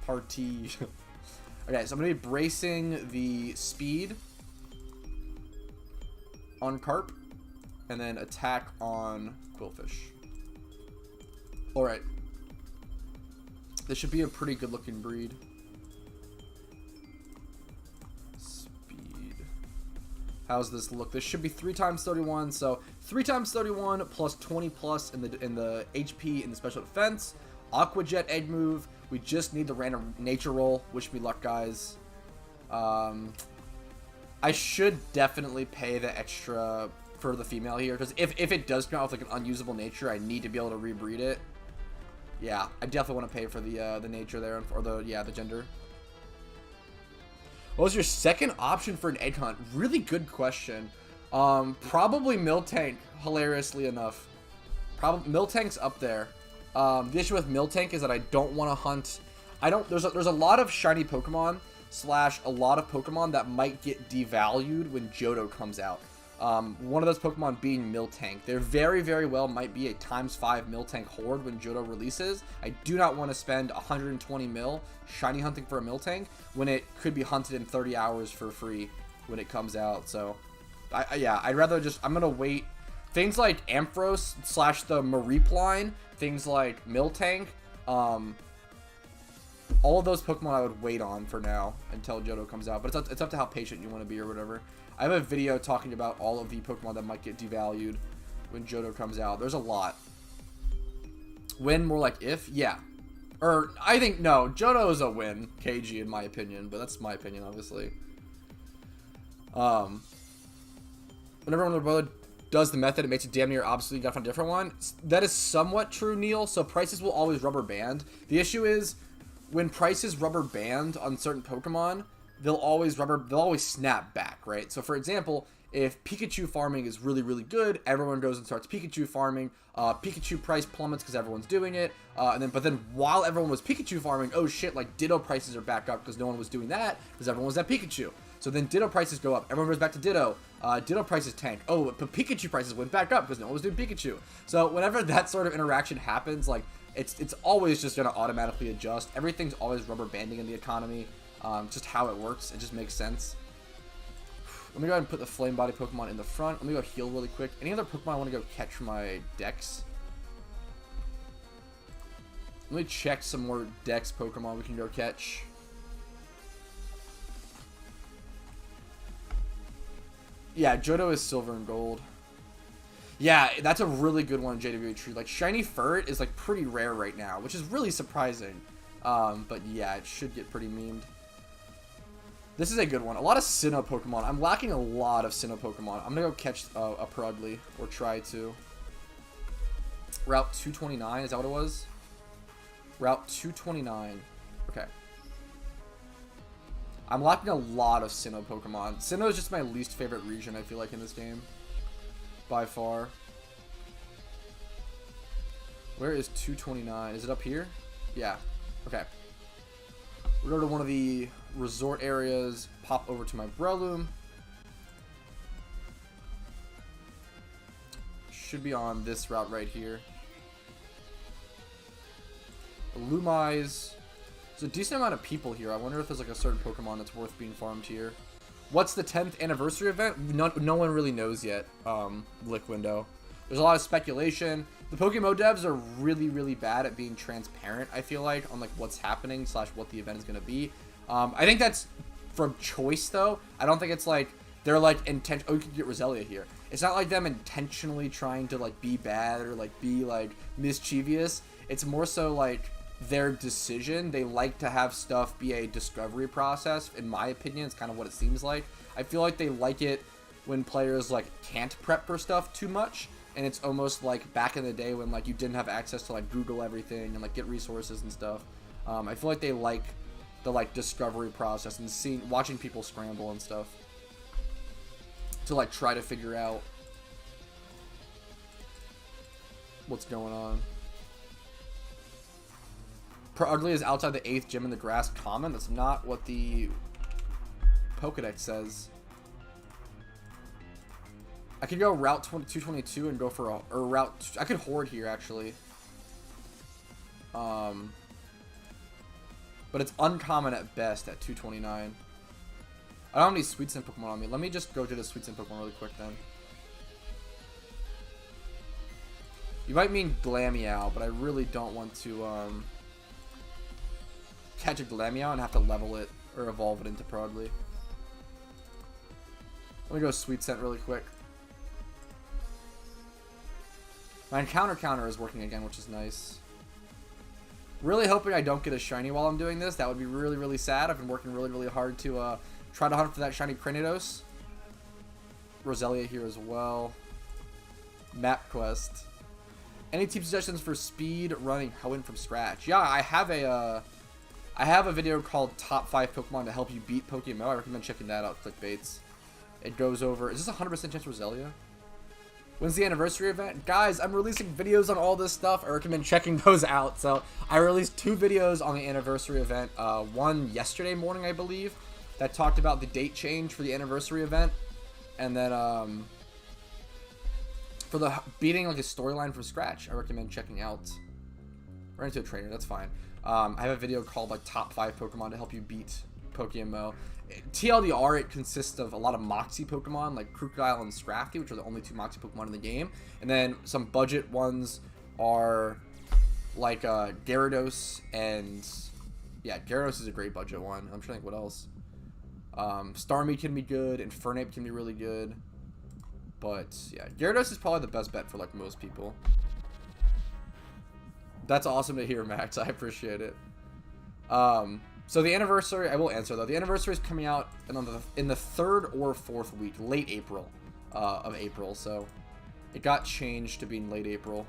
Okay, so I'm going to be bracing the speed on Carp, and then attack on Quillfish. Alright. This should be a pretty good looking breed. Speed. How's this look? This should be 3 times 31, so 3 times 31 plus 20 plus in the HP and the special defense. Aqua Jet egg move. We just need the random nature roll. Wish me luck, guys. I should definitely pay the extra for the female here, because if it does come out with like an unusable nature, I need to be able to rebreed it. Yeah, I definitely want to pay for the nature there, or the gender. What was your second option for an egg hunt? Really good question. Probably Miltank, hilariously enough. Miltank's up there. The issue with Miltank is that I don't want to hunt. There's a lot of shiny Pokemon / a lot of Pokemon that might get devalued when Johto comes out. One of those Pokemon being Miltank. There very, very well might be a ×5 Miltank horde when Johto releases. I do not want to spend 120 mil shiny hunting for a Miltank when it could be hunted in 30 hours for free when it comes out. So, yeah, I'd rather I'm going to wait. Things like Ampharos / the Mareep line, things like Miltank, All of those Pokemon I would wait on for now until Johto comes out. But it's up to how patient you want to be or whatever. I have a video talking about all of the Pokemon that might get devalued when Johto comes out. There's a lot. Win, more like if? Yeah. Or, I think, no. Johto is a win, KG, in my opinion. But that's my opinion, obviously. Whenever one of their brother does the method, it makes it damn near obsolete. You gotta find a different one. That is somewhat true, Neil. So prices will always rubber band. The issue is, when prices rubber band on certain Pokemon, they'll always snap back, right? So for example, if Pikachu farming is really, really good, everyone goes and starts Pikachu farming. Pikachu price plummets because everyone's doing it. But then while everyone was Pikachu farming, oh shit, like Ditto prices are back up because no one was doing that because everyone was at Pikachu. So then Ditto prices go up. Everyone goes back to Ditto. Ditto prices tank. Oh, but Pikachu prices went back up because no one was doing Pikachu. So whenever that sort of interaction happens, like, it's always just going to automatically adjust. Everything's always rubber banding in the economy. Just how it works. It just makes sense. Let me go ahead and put the Flame Body Pokemon in the front. Let me go heal really quick. Any other Pokemon I want to go catch for my Dex? Let me check some more Dex Pokemon we can go catch. Yeah, Johto is silver and gold. Yeah, that's a really good one, JW Tree. Like, Shiny Ferret is, like, pretty rare right now, which is really surprising. But yeah, it should get pretty memed. This is a good one. A lot of Sinnoh Pokemon. I'm lacking a lot of Sinnoh Pokemon. I'm gonna go catch a Purugly, or try to. Route 229, is that what it was? Route 229. Okay. I'm lacking a lot of Sinnoh Pokemon. Sinnoh is just my least favorite region, I feel like, in this game. By far. Where is 229? Is it up here? Yeah. Okay. We'll go to one of the resort areas. Pop over to my Breloom. Should be on this route right here. Lumise. There's a decent amount of people here. I wonder if there's like a certain Pokemon that's worth being farmed here. What's the 10th anniversary event? No one really knows yet, Window. There's a lot of speculation. The PokeMMO devs are really, really bad at being transparent, I feel like, on like what's happening / what the event is going to be. I think that's from choice, though. I don't think it's like they're like intent. Oh, you can get Roselia here. It's not like them intentionally trying to like be bad or like be like mischievous. It's more so like their decision. They like to have stuff be a discovery process. In my opinion, it's kind of what it seems like. I feel like they like it when players like can't prep for stuff too much, and it's almost like back in the day when like you didn't have access to like Google everything and like get resources and stuff. I feel like they like the like discovery process and watching people scramble and stuff to like try to figure out what's going on. Purugly is outside the 8th gym in the grass common. That's not what the Pokedex says. I could go route 222 and go for I could hoard here actually. But it's uncommon at best at 229. I don't have any Sweet Scent Pokemon on me. Let me just go to the Sweet Scent Pokemon really quick then. You might mean Glameow, but I really don't want to catch a Glameow and have to level it or evolve it into Purugly. Let me go Sweet Scent really quick. My encounter counter is working again, which is nice. Really hoping I don't get a shiny while I'm doing this. That would be really, really sad. I've been working really, really hard to try to hunt for that shiny Cranidos. Roselia here as well. Map quest. Any team suggestions for speed running Hoenn from scratch? Yeah, I have a video called Top 5 Pokemon to help you beat PokeMMO. I recommend checking that out. Clickbaits. It goes over. Is this 100% chance Roselia? When's the anniversary event? Guys, I'm releasing videos on all this stuff. I recommend checking those out. So I released 2 videos on the anniversary event. One yesterday morning, I believe, that talked about the date change for the anniversary event. And then for the beating like a storyline from scratch, I recommend checking out. Run into a trainer, that's fine. I have a video called like Top 5 Pokemon to help you beat PokeMMO. TLDR, it consists of a lot of Moxie Pokemon like Krookodile and Scrafty, which are the only 2 Moxie Pokemon in the game. And then some budget ones are like Gyarados and Yeah, Gyarados is a great budget one. I'm trying to think what else. Starmie can be good. Infernape can be really good. But, yeah, Gyarados is probably the best bet for, like, most people. That's awesome to hear, Max. I appreciate it. So the anniversary, I will answer, though. The anniversary is coming out in the 3rd or 4th week, late April, of April. So it got changed to being late April.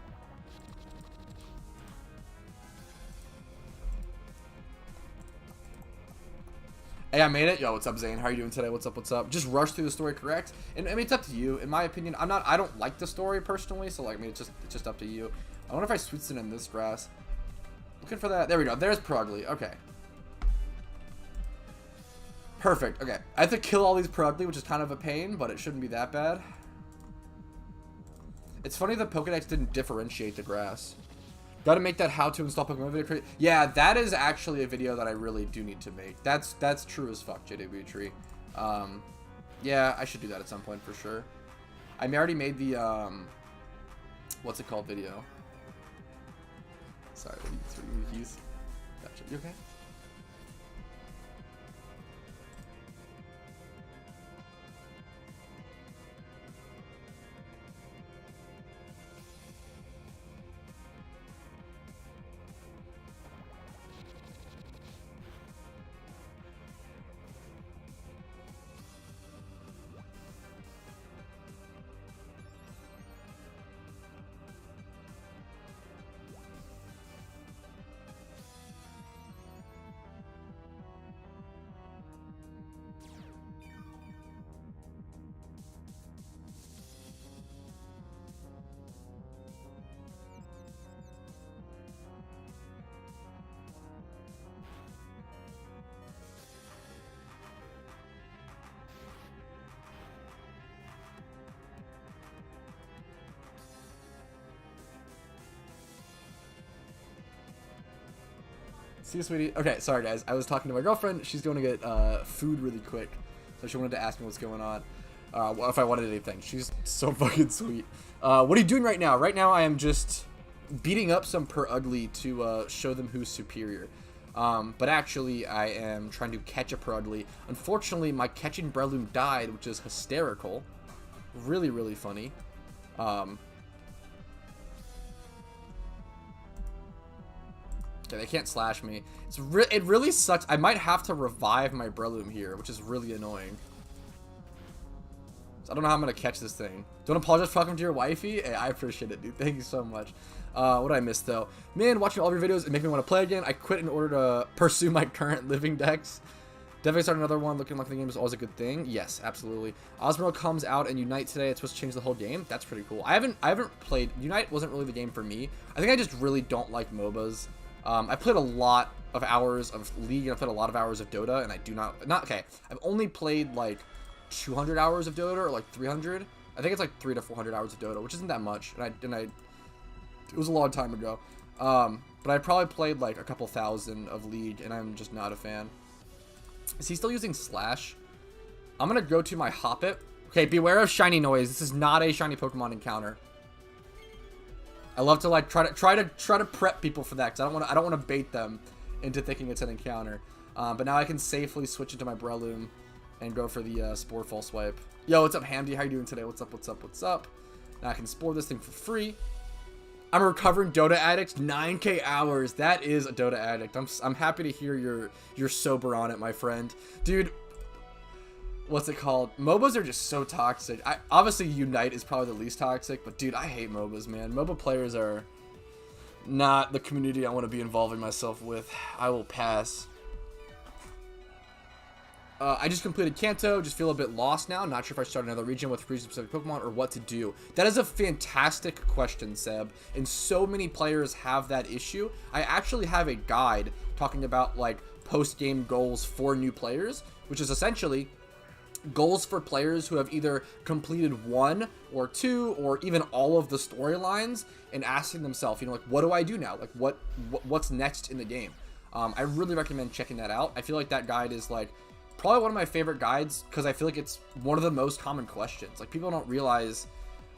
Hey, I made it. Yo, what's up, Zane? How are you doing today? What's up? What's up? Just rush through the story correct. And I mean, it's up to you. In my opinion, I don't like the story personally. So like, I mean, it's just up to you. I wonder if I switched it in this grass. Looking for that. There we go. There's Perugly. Okay. Perfect. Okay. I have to kill all these Perugly, which is kind of a pain, but it shouldn't be that bad. It's funny that Pokedex didn't differentiate the grass. Got to make that how to install Pokemon video. Yeah, that is actually a video that I really do need to make. That's true as fuck, JW Tree. Yeah, I should do that at some point for sure. I already made the what's it called video. Sorry, he's gotcha. You okay? See you, sweetie. Okay, sorry guys. I was talking to my girlfriend. She's going to get food really quick, so she wanted to ask me what's going on. If I wanted anything. She's so fucking sweet. What are you doing right now? Right now, I am just beating up some Perugly to show them who's superior. But actually, I am trying to catch a Perugly. Unfortunately, my catching Breloom died, which is hysterical. Really, really funny. Okay, they can't slash me. It really sucks. I might have to revive my Breloom here, which is really annoying. So I don't know how I'm going to catch this thing. Don't apologize for talking to your wifey. Hey, I appreciate it, dude. Thank you so much. What did I miss, though? Man, watching all of your videos, it makes me want to play again. I quit in order to pursue my current living decks. Definitely start another one. Looking like the game is always a good thing. Yes, absolutely. Osmoril comes out and Unite today. It's supposed to change the whole game. That's pretty cool. I haven't played. Unite wasn't really the game for me. I think I just really don't like MOBAs. I played a lot of hours of League, and I played a lot of hours of Dota, and I do not, okay, I've only played like 200 hours of Dota, or like 300. I think it's like 300 to 400 hours of Dota, which isn't that much, and it was a long time ago. But I probably played like a couple thousand of League, and I'm just not a fan. Is he still using Slash? I'm gonna go to my Hoppip. Okay, beware of shiny noise. This is not a shiny Pokemon encounter. I love to like try to prep people for that, because I don't want to bait them into thinking it's an encounter. But now I can safely switch into my Breloom and go for the Spore Fall Swipe. Yo, what's up, Hamdi? How you doing today? What's up? What's up? What's up? Now I can Spore this thing for free. I'm a recovering Dota addict. 9K hours. That is a Dota addict. I'm happy to hear you're sober on it, my friend. Dude, what's it called? MOBAs are just so toxic. Obviously, Unite is probably the least toxic, but dude, I hate MOBAs, man. MOBA players are not the community I want to be involving myself with. I will pass. I just completed Kanto, just feel a bit lost now. Not sure if I start another region with region-specific Pokemon or what to do. That is a fantastic question, Seb, and so many players have that issue. I actually have a guide talking about like post-game goals for new players, which is essentially goals for players who have either completed 1 or 2 or even all of the storylines, and asking themselves, you know, like, what do I do now? Like, what's next in the game? I really recommend checking that out. I feel like that guide is like probably one of my favorite guides, because I feel like it's one of the most common questions. Like, people don't realize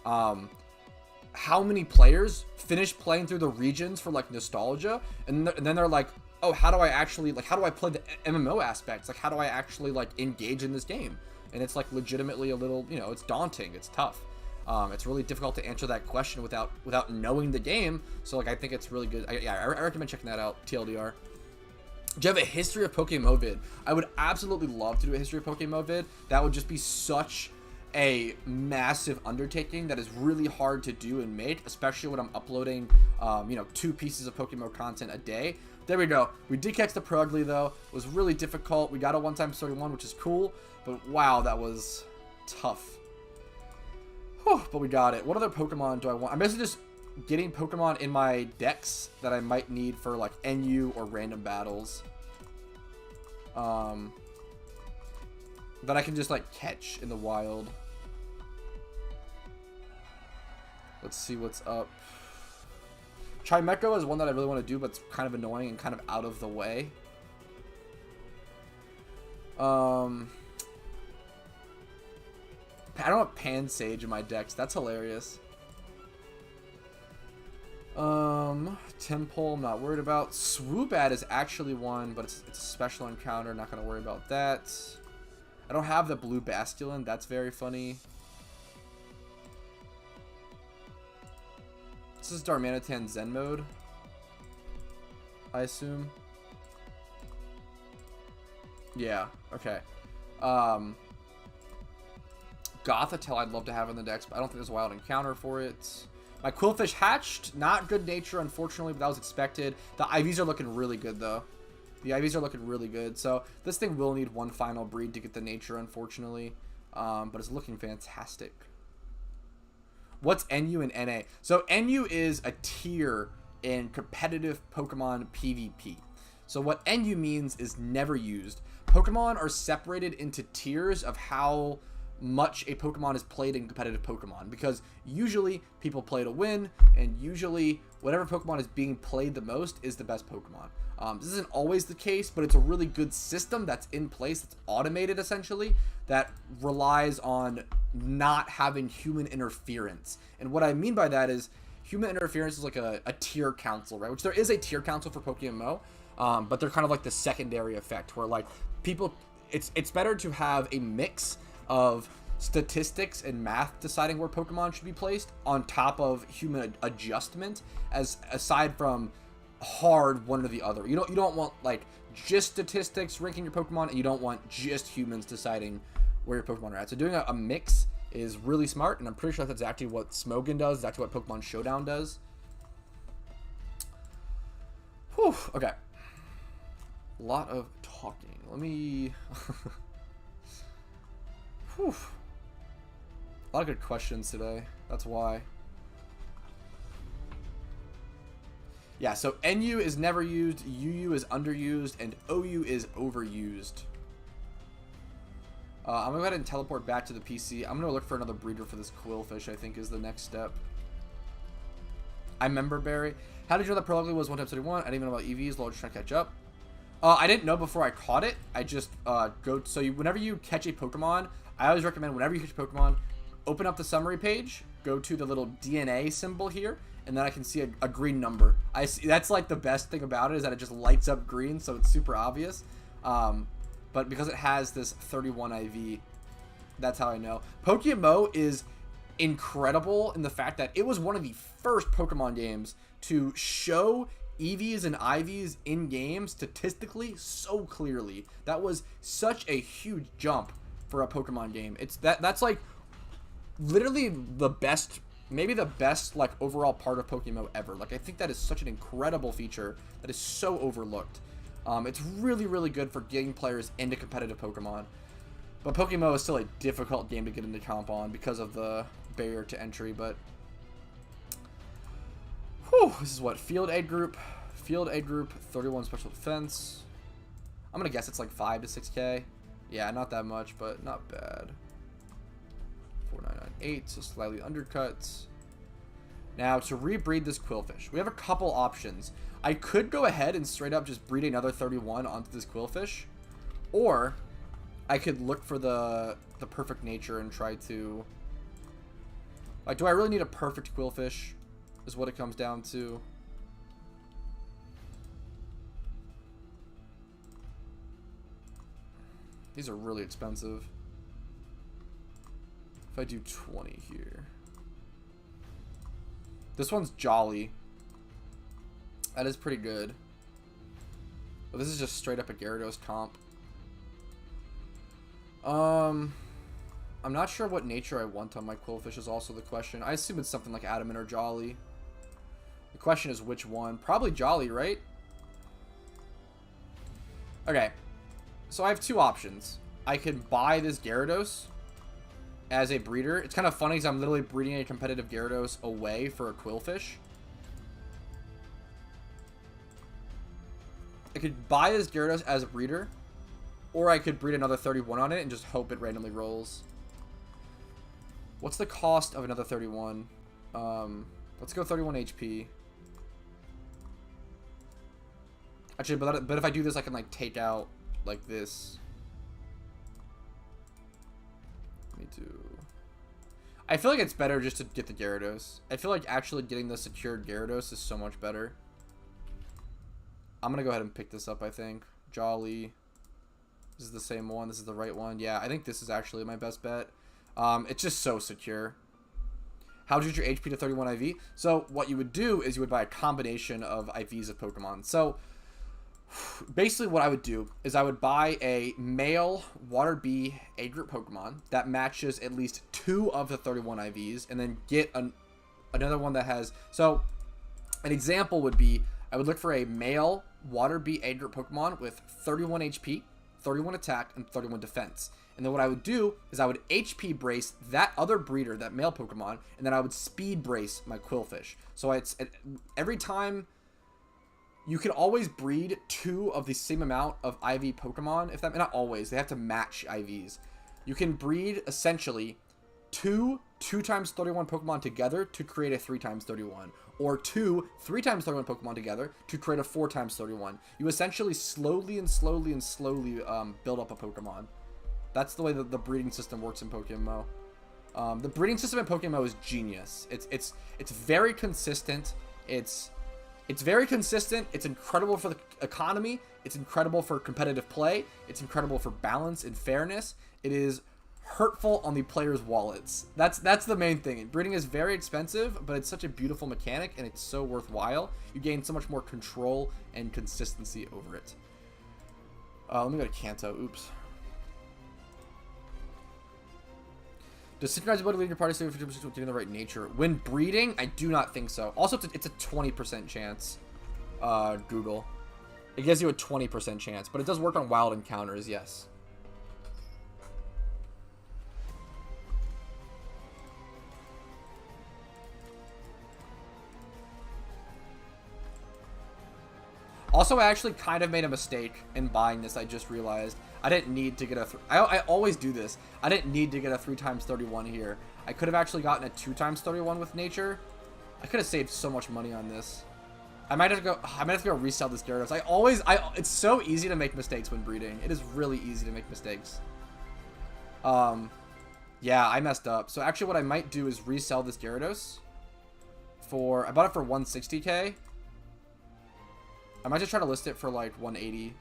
how many players finish playing through the regions for like nostalgia, and then they're like, oh, how do I actually, like, how do I play the MMO aspects? Like, how do I actually, like, engage in this game? And it's, like, legitimately a little, you know, it's daunting. It's tough. It's really difficult to answer that question without knowing the game. So, like, I think it's really good. I recommend checking that out, TLDR. Do you have a history of PokeMMO vid? I would absolutely love to do a history of PokeMMO vid. That would just be such a massive undertaking that is really hard to do and make, especially when I'm uploading, you know, 2 pieces of PokeMMO content a day. There we go. We did catch the Pro Ugly, though. It was really difficult. We got a 1x31, which is cool. But, wow, that was tough. Whew, but we got it. What other Pokemon do I want? I'm basically just getting Pokemon in my decks that I might need for, like, NU or random battles. That I can just, like, catch in the wild. Let's see what's up. Chimecho is one that I really want to do, but it's kind of annoying and kind of out of the way. I don't have Pansage in my decks. That's hilarious. Temple, I'm not worried about. Swoobat is actually one, but it's a special encounter. Not going to worry about that. I don't have the Blue Basculin. That's very funny. This is Darmanitan Zen mode, I assume. Yeah, okay. Gothitelle I'd love to have in the decks, but I don't think there's a wild encounter for it. My Quillfish hatched. Not good nature, unfortunately, but that was expected. The IVs are looking really good, though. The IVs are looking really good. So this thing will need one final breed to get the nature, unfortunately. But it's looking fantastic. What's NU and NA? So NU is a tier in competitive Pokemon PvP. So what NU means is never used. Pokemon are separated into tiers of how much a Pokemon is played in competitive Pokemon, because usually people play to win, and usually whatever Pokemon is being played the most is the best Pokemon. This isn't always the case, but it's a really good system that's in place, that's automated essentially, that relies on not having human interference. And what I mean by that is human interference is like a tier council, right? Which there is a tier council for PokeMMO, but they're kind of like the secondary effect where, like, people, it's better to have a mix of statistics and math deciding where Pokemon should be placed on top of human adjustment, as aside from hard one or the other. You don't want, like, just statistics ranking your Pokemon, and you don't want just humans deciding where your Pokemon are at. So doing a mix is really smart, and I'm pretty sure that's exactly what Smogon does, exactly what Pokemon Showdown does. Whew, okay. A lot of talking. Let me... Whew. A lot of good questions today. That's why. Yeah, so NU is never used, UU is underused, and OU is overused. I'm going to go ahead and teleport back to the PC. I'm going to look for another breeder for this Quillfish, I think, is the next step. I remember Barry. How did you know that Pro Ugly was 1x31? I didn't even know about EVs. Lord, just trying to catch up. I didn't know before I caught it. I just whenever you catch a Pokemon, I always recommend whenever you catch a Pokemon, open up the summary page, go to the little DNA symbol here, and then I can see a green number. That's like the best thing about it, is that it just lights up green, so it's super obvious. But because it has this 31 IV, that's how I know. PokeMMO is incredible in the fact that it was one of the first Pokemon games to show EVs and IVs in game statistically so clearly. That was such a huge jump for a Pokemon game. That's like literally the best, maybe the best, like, overall part of PokeMMO ever. Like, I think that is such an incredible feature that is so overlooked. It's really, really good for getting players into competitive Pokemon. But PokeMMO is still a difficult game to get into comp on because of the barrier to entry. But whew, this is what, Field Egg Group. Field Egg Group, 31 special defense. I'm going to guess it's like 5 to 6k. Yeah, not that much, but not bad. 4998, so slightly undercuts. Now, to rebreed this Quillfish, we have a couple options. I could go ahead and straight up just breed another 31 onto this Quillfish, or I could look for the perfect nature and try to... Like, do I really need a perfect Quillfish, is what it comes down to. These are really expensive. If I do 20 here. This one's Jolly. That is pretty good. But this is just straight up a Gyarados comp. I'm not sure what nature I want on my Quillfish is also the question. I assume it's something like Adamant or Jolly. The question is which one. Probably Jolly, right? Okay. So I have two options. I could buy this Gyarados as a breeder. It's kind of funny because I'm literally breeding a competitive Gyarados away for a Quillfish. I could buy this Gyarados as a breeder, or I could breed another 31 on it and just hope it randomly rolls. What's the cost of another 31? Let's go 31 HP. Actually, but if I do this, I can like take out like this. Me too. I feel like it's better just to get the Gyarados. I feel like actually getting the secured Gyarados is so much better. I'm gonna go ahead and pick this up, I think. Jolly. This is the same one. This is the right one. Yeah, I think this is actually my best bet. It's just so secure. How would you get your HP to 31 IV? So what you would do is you would buy a combination of IVs of Pokemon. So basically what I would do is I would buy a male Water B A group Pokemon that matches at least 2 of the 31 IVs, and then get another one that has... So an example would be I would look for a male Water B A group Pokemon with 31 HP, 31 attack, and 31 defense. And then what I would do is I would HP brace that other breeder, that male Pokemon, and then I would speed brace my Quillfish. So it's every time... You can always breed 2 of the same amount of IV Pokemon. If that, not always, they have to match IVs. You can breed essentially 2 2x 31 Pokemon together to create a 3x 31, or 2 3x 31 Pokemon together to create a 4x 31. You essentially slowly build up a Pokemon. That's the way that the breeding system works in PokeMMO. The breeding system in PokeMMO is genius. It's very consistent. It's very consistent. It's incredible for the economy. It's incredible for competitive play. It's incredible for balance and fairness. It is hurtful on the players' wallets. That's the main thing. Breeding is very expensive, but it's such a beautiful mechanic, and it's so worthwhile. You gain so much more control and consistency over it. Let me go to Kanto. Oops. Does synchronized ability lead your party stay 50% with doing the right nature? When breeding, I do not think so. Also, it's a 20% chance. Google. It gives you a 20% chance, but it does work on wild encounters, yes. Also, I actually kind of made a mistake in buying this. I just realized I didn't need to get a... I always do this. I didn't need to get a 3x 31 here. I could have actually gotten a 2x 31 with nature. I could have saved so much money on this. I might have to go resell this Gyarados. It's so easy to make mistakes when breeding. It is really easy to make mistakes. Yeah, I messed up. So actually what I might do is resell this Gyarados for... I bought it for 160k. I might just try to list it for like 180.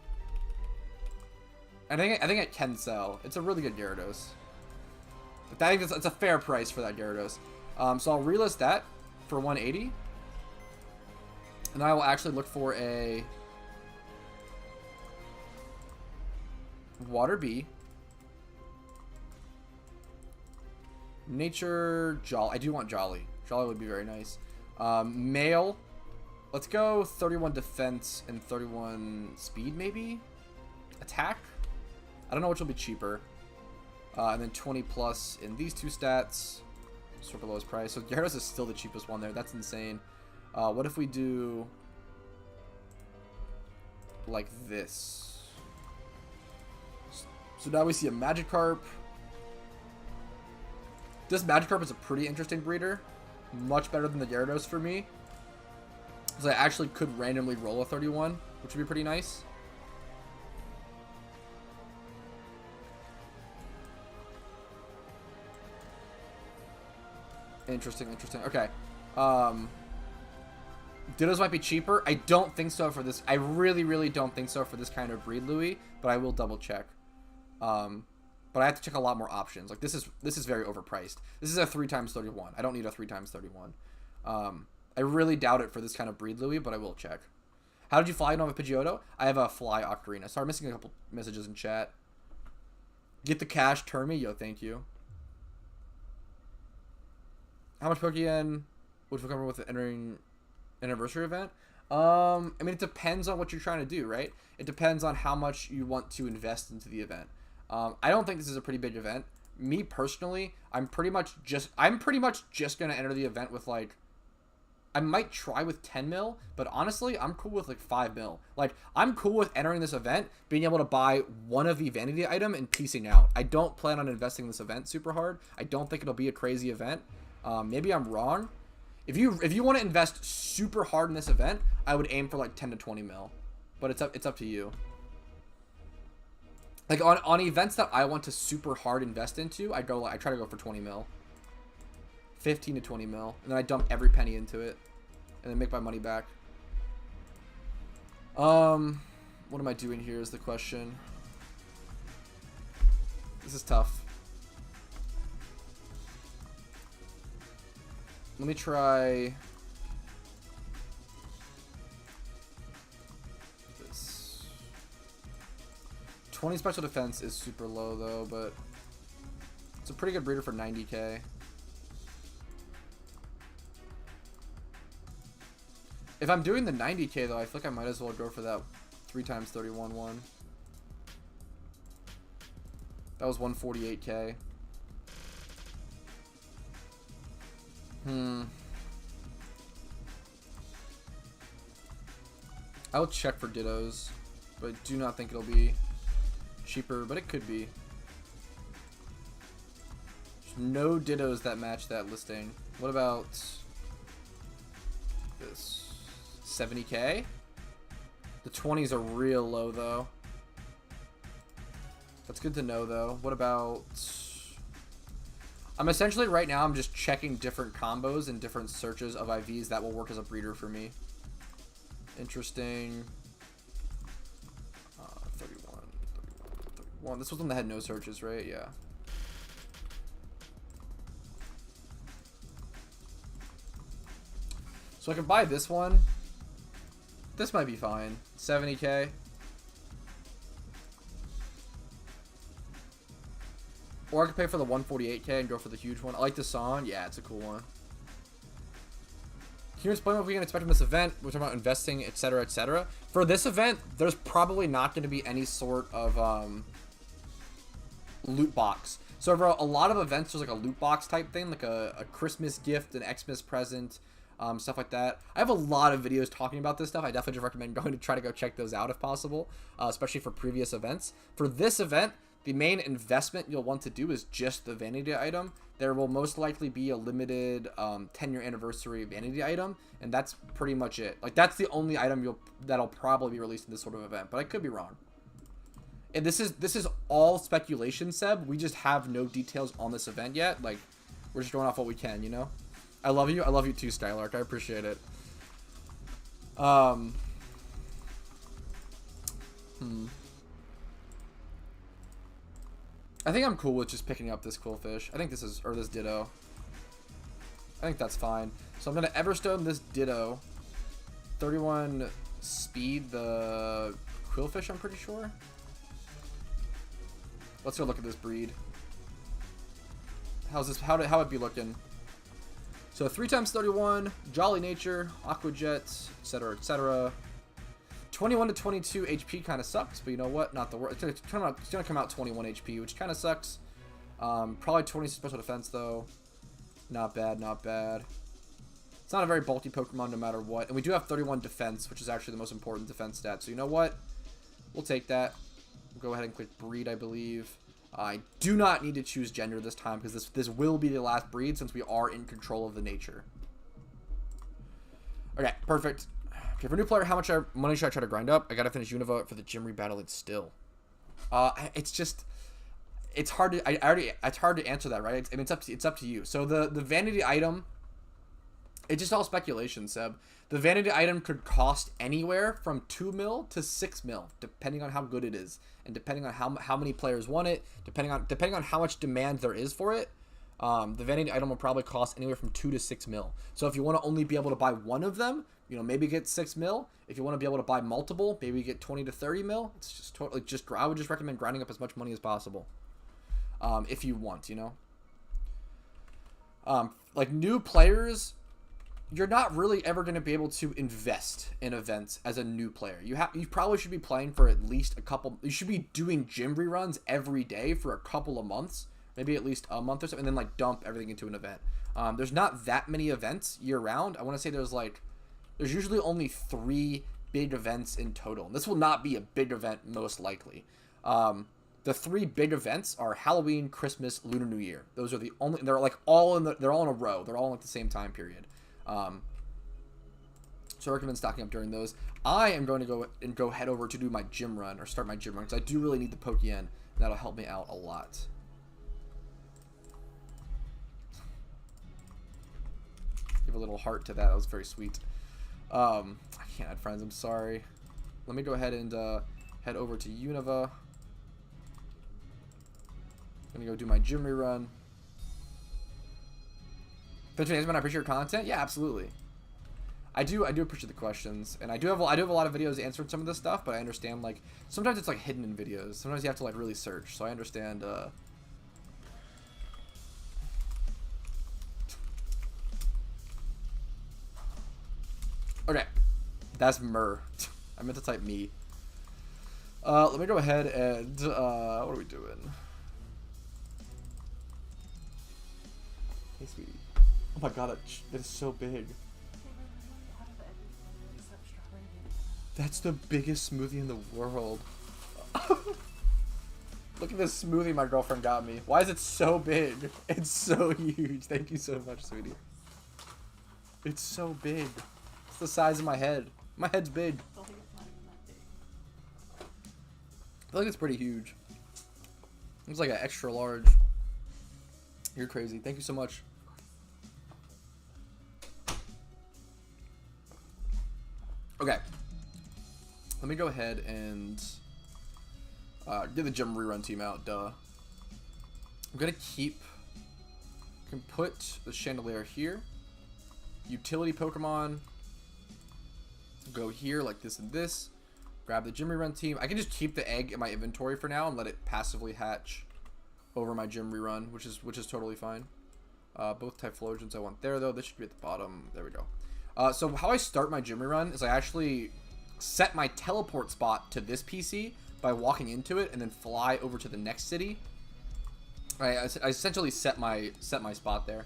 I think it can sell. It's a really good Gyarados. I think it's a fair price for that Gyarados. So I'll relist that for 180. And I will actually look for a Water B. Nature Jolly. I do want Jolly. Jolly would be very nice. Male. Let's go 31 defense and 31 speed, maybe? Attack? I don't know which will be cheaper. And then 20 plus in these two stats. Super lowest price. So Gyarados is still the cheapest one there. That's insane. What if we do like this? So now we see a Magikarp. This Magikarp is a pretty interesting breeder. Much better than the Gyarados for me. So I actually could randomly roll a 31, which would be pretty nice. Interesting. Okay. Dittos might be cheaper. I don't think so for this. I really don't think so for this kind of breed, Louis, but I will double check. But I have to check a lot more options. Like, this is very overpriced. This is a 3x31. I don't need a 3x31. I really doubt it for this kind of breed, Louis, but I will check. How did you fly? You don't have a Pidgeotto? I have a fly Ocarina. Sorry, I'm missing a couple messages in chat. Get the cash, turn me. Yo, thank you. How much Pokeyen would you cover with entering anniversary event? I mean, it depends on what you're trying to do, right? It depends on how much you want to invest into the event. I don't think this is a pretty big event. Me personally, I'm pretty much just gonna enter the event with like, I might try with 10 mil, but honestly, I'm cool with like 5 mil. Like, I'm cool with entering this event, being able to buy one of the vanity item and piecing out. I don't plan on investing in this event super hard. I don't think it'll be a crazy event. Maybe I'm wrong. If you want to invest super hard in this event, I would aim for like 10 to 20 mil, but it's up to you. Like on events that I want to super hard invest into, I try to go for 20 mil, 15 to 20 mil, and then I dump every penny into it, and then make my money back. What am I doing here is the question. This is tough. Let me try this. 20 special defense is super low though, but it's a pretty good breeder for 90k. If I'm doing the 90k though, I feel like I might as well go for that 3x31 one. That was 148k. I'll check for dittos, but I do not think it'll be cheaper, but it could be. There's no dittos that match that listing. What about this? 70k? The 20s are real low though. That's good to know though. What about... I'm essentially right now, I'm just checking different combos and different searches of IVs that will work as a breeder for me. Interesting. 31. This was one that had no searches, right? Yeah. So I can buy this one. This might be fine. 70k. Or I could pay for the 148k and go for the huge one. I like the song. Yeah, it's a cool one. Can you explain what we can expect from this event? We're talking about investing, etc., etc. For this event, there's probably not going to be any sort of loot box. So for a lot of events, there's like a loot box type thing, like a Christmas gift, an Xmas present, stuff like that. I have a lot of videos talking about this stuff. I definitely just recommend going to try to go check those out if possible, especially for previous events. For this event, the main investment you'll want to do is just the vanity item. There will most likely be a limited 10-year anniversary vanity item, and that's pretty much it. Like, that's the only item that'll probably be released in this sort of event, but I could be wrong. And this is all speculation, Seb. We just have no details on this event yet. Like, we're just going off what we can, you know? I love you. I love you too, Stylark. I appreciate it. I think I'm cool with just picking up this Quillfish. I think this is, or this Ditto. I think that's fine. So I'm going to Everstone this Ditto. 31 speed, the Quillfish, I'm pretty sure. Let's go look at this breed. How's this, how it be looking? So 3x31, Jolly Nature, Aqua Jet, etc., etc. 21 to 22 HP kind of sucks, but you know what? Not the worst. It's gonna come out 21 HP, which kind of sucks. Probably 20 special defense though. Not bad, not bad. It's not a very bulky Pokemon no matter what, and we do have 31 defense, which is actually the most important defense stat. So you know what? We'll take that. We'll go ahead and click breed, I believe. I do not need to choose gender this time because this will be the last breed since we are in control of the nature. Okay, perfect. Okay, for a new player, how much money should I try to grind up? I gotta finish Unova for the gym rebattle. It's still. It's just, it's hard to. It's hard to answer that, right? It's up to you. So the vanity item, It's just all speculation, Seb. The vanity item could cost anywhere from 2 mil to 6 mil, depending on how good it is, and depending on how many players want it, depending on how much demand there is for it. The vanity item will probably cost anywhere from 2 to 6 mil. So if you want to only be able to buy one of them, you know, maybe get 6 mil. If you want to be able to buy multiple, maybe get 20 to 30 mil. It's just totally I would just recommend grinding up as much money as possible. If you want, you know. Like new players, you're not really ever going to be able to invest in events as a new player. You probably should be playing for at least a couple. You should be doing gym reruns every day for a couple of months, maybe at least a month or something, and then like dump everything into an event. There's not that many events year round. I want to say there's usually only 3 big events in total. And this will not be a big event most likely. The 3 big events are Halloween, Christmas, Lunar New Year. Those are the only. They're like they're all in a row. They're all in like the same time period. So I recommend stocking up during those. I am going to go head over to do my gym run or start my gym run because I do really need the Pokeyen. That'll help me out a lot. Give a little heart to that. That was very sweet. I can't add friends. I'm sorry. Let me go ahead and head over to Unova. Gonna go do my gym rerun. Thanks, man. I appreciate your content. Yeah, absolutely. I do appreciate the questions, and I do have a lot of videos answering some of this stuff, but I understand like sometimes it's like hidden in videos. Sometimes you have to like really search. So I understand. Okay, that's Mur. I meant to type me. Let me go ahead and what are we doing? Hey, sweetie. Oh my god, that is so big. That's the biggest smoothie in the world. Look at this smoothie my girlfriend got me. Why is it so big? It's so huge. Thank you so much, sweetie. It's so big. It's the size of my head. My head's big. I feel like it's pretty huge. It's like an extra large. You're crazy. Thank you so much. Okay. Let me go ahead and get the gym rerun team out. Duh. I'm gonna can put the chandelier here. Utility Pokemon. Go here like this and this. Grab the gym rerun team. I can just keep the egg in my inventory for now and let it passively hatch over my gym rerun, which is totally fine. Both Typhlosions I want there though. This should be at the bottom. There we go. So how I start my gym rerun is I actually set my teleport spot to this PC by walking into it and then fly over to the next city. I essentially set my spot there.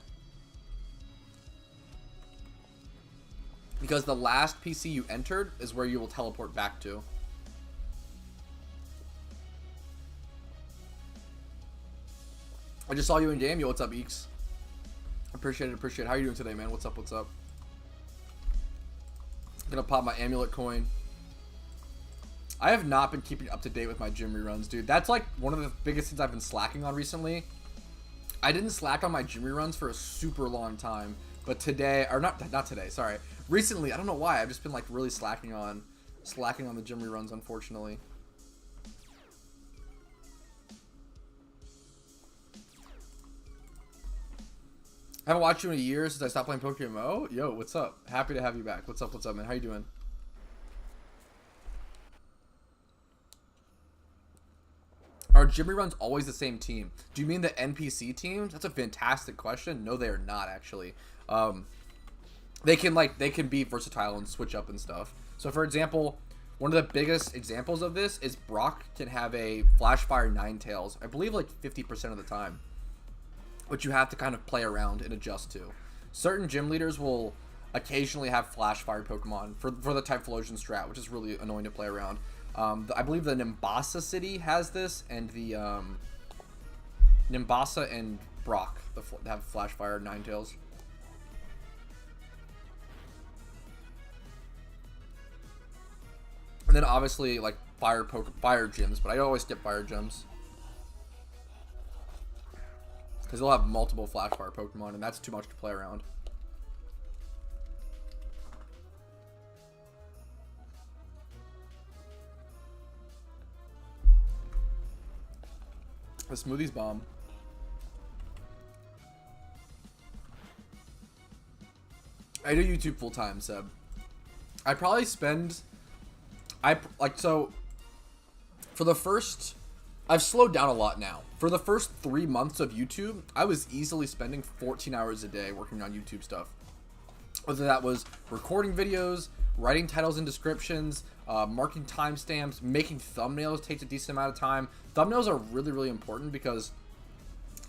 Because the last PC you entered is where you will teleport back to. I just saw you in game. Yo, what's up, Eeks? Appreciate it. How are you doing today, man? What's up? Gonna pop my amulet coin. I have not been keeping up to date with my gym reruns, dude. That's like one of the biggest things I've been slacking on recently. I didn't slack on my gym reruns for a super long time, but today, or not today, sorry. Recently, I don't know why, I've just been like really slacking on the gym reruns, unfortunately. I haven't watched you in a year since I stopped playing PokeMMO. Yo, what's up? Happy to have you back. What's up, man? How you doing? Are gym reruns always the same team? Do you mean the NPC teams? That's a fantastic question. No, they are not actually. They can be versatile and switch up and stuff. So for example, one of the biggest examples of this is Brock can have a Flashfire Ninetales, I believe like 50% of the time, which you have to kind of play around and adjust to. Certain gym leaders will occasionally have Flashfire Pokemon for the Typhlosion strat, which is really annoying to play around. I believe the Nimbasa city has this, and the Nimbasa and Brock have Flashfire Ninetales. And then obviously like fire gyms, but I always skip fire gyms because they'll have multiple Flashfire Pokemon, and that's too much to play around. The smoothie's bomb. I do YouTube full time, Seb. I probably spend, so for the first, I've slowed down a lot now. For the first 3 months of YouTube, I was easily spending 14 hours a day working on YouTube stuff. Whether that was recording videos, writing titles and descriptions, marking timestamps, making thumbnails takes a decent amount of time. Thumbnails are really, really important because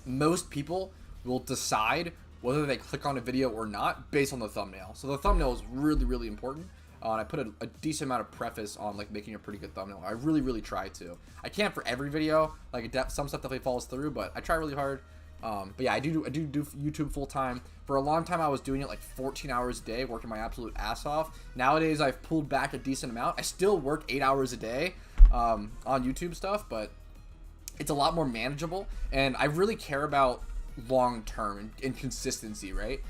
most people will decide whether they click on a video or not based on the thumbnail. So the thumbnail is really, really important. And I put a decent amount of preface on like making a pretty good thumbnail. I really, really try to. I can't for every video. Like some stuff definitely falls through, but I try really hard. But yeah, I do YouTube full time. For a long time, I was doing it like 14 hours a day, working my absolute ass off. Nowadays, I've pulled back a decent amount. I still work 8 hours a day on YouTube stuff, but it's a lot more manageable. And I really care about long term and consistency, right?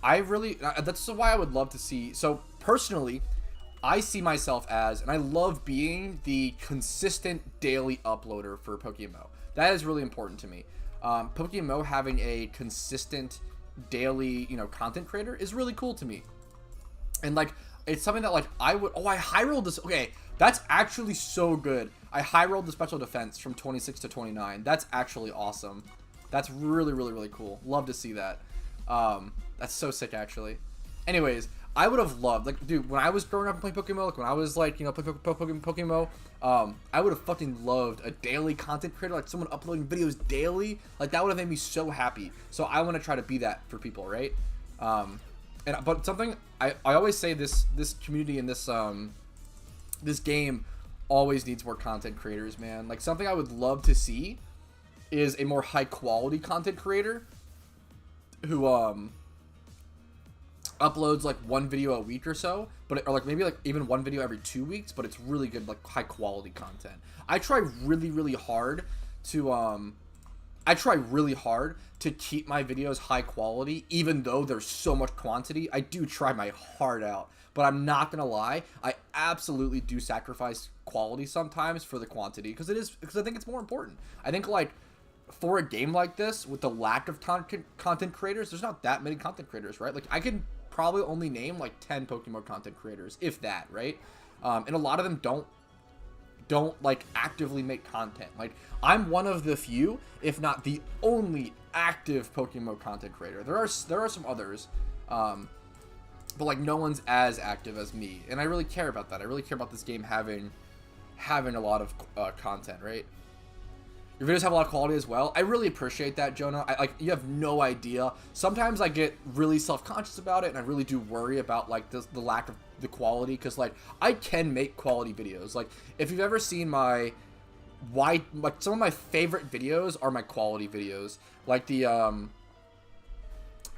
I really, that's why I would love to see. So personally, I see myself as, and I love being the consistent daily uploader for PokeMMO. That is really important to me. PokeMMO having a consistent daily, content creator is really cool to me. And like, it's something that like I high rolled this. Okay, that's actually so good. I high rolled the special defense from 26 to 29. That's actually awesome. That's really, really, really cool. Love to see that. That's so sick, actually. Anyways, I would have loved, like, dude, when I was growing up and playing PokeMMO, like, when I was, like, playing PokeMMO, I would have fucking loved a daily content creator, like, someone uploading videos daily. Like, that would have made me so happy. So I want to try to be that for people, right? But something, I always say this community and this game always needs more content creators, man. Like, something I would love to see is a more high-quality content creator who, uploads like one video a week or so, or like maybe like even one video every 2 weeks, but it's really good, like high quality content. I try really, really hard to keep my videos high quality, even though there's so much quantity. I do try my heart out, but I'm not gonna lie, I absolutely do sacrifice quality sometimes for the quantity because I think it's more important. I think like for a game like this, with the lack of content creators, there's not that many content creators, right? Like I can probably only name like 10 PokeMMO content creators, if that, right? And a lot of them don't like actively make content. Like I'm one of the few, if not the only active PokeMMO content creator. There are some others, but like no one's as active as me, and I really care about that. I really care about this game having a lot of content, right? Your videos have a lot of quality as well. I really appreciate that, Jonah. You have no idea. Sometimes I get really self-conscious about it, and I really do worry about like the lack of the quality, because like I can make quality videos. Like if you've ever seen some of my favorite videos are my quality videos, like the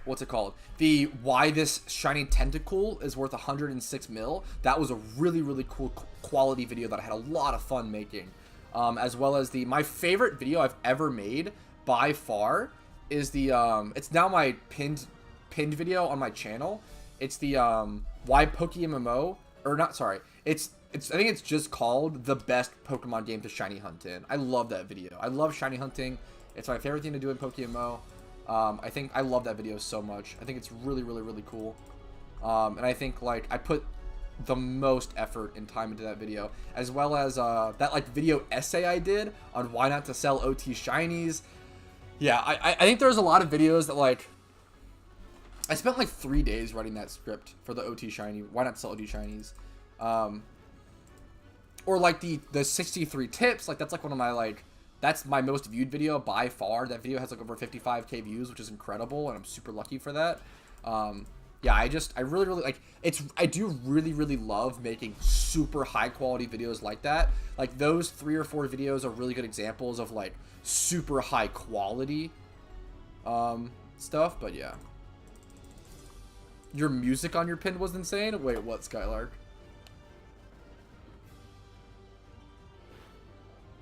what's it called? The why this shiny tentacle is worth 106 mil. That was a really, really cool quality video that I had a lot of fun making. As well as my favorite video I've ever made by far is it's now my pinned video on my channel. It's the why PokeMMO, or not, sorry, I think it's just called the best Pokemon game to shiny hunt in. I love that video. I love shiny hunting. It's my favorite thing to do in PokeMMO. I think I love that video so much. I think it's really, really, really cool. And I think like I put the most effort and time into that video, as well as that like video essay I did on why not to sell OT shinies. Yeah, I think there's a lot of videos that like I spent like 3 days writing that script for the OT shiny, why not sell OT shinies. Or like the 63 tips, like that's like one of my like, that's my most viewed video by far. That video has like over 55k views, which is incredible, and I'm super lucky for that. Yeah, I really, really like I do really, really love making super high quality videos like that. Like those 3 or 4 videos are really good examples of like super high quality stuff. But yeah, your music on your pin was insane. Wait, what, Skylark?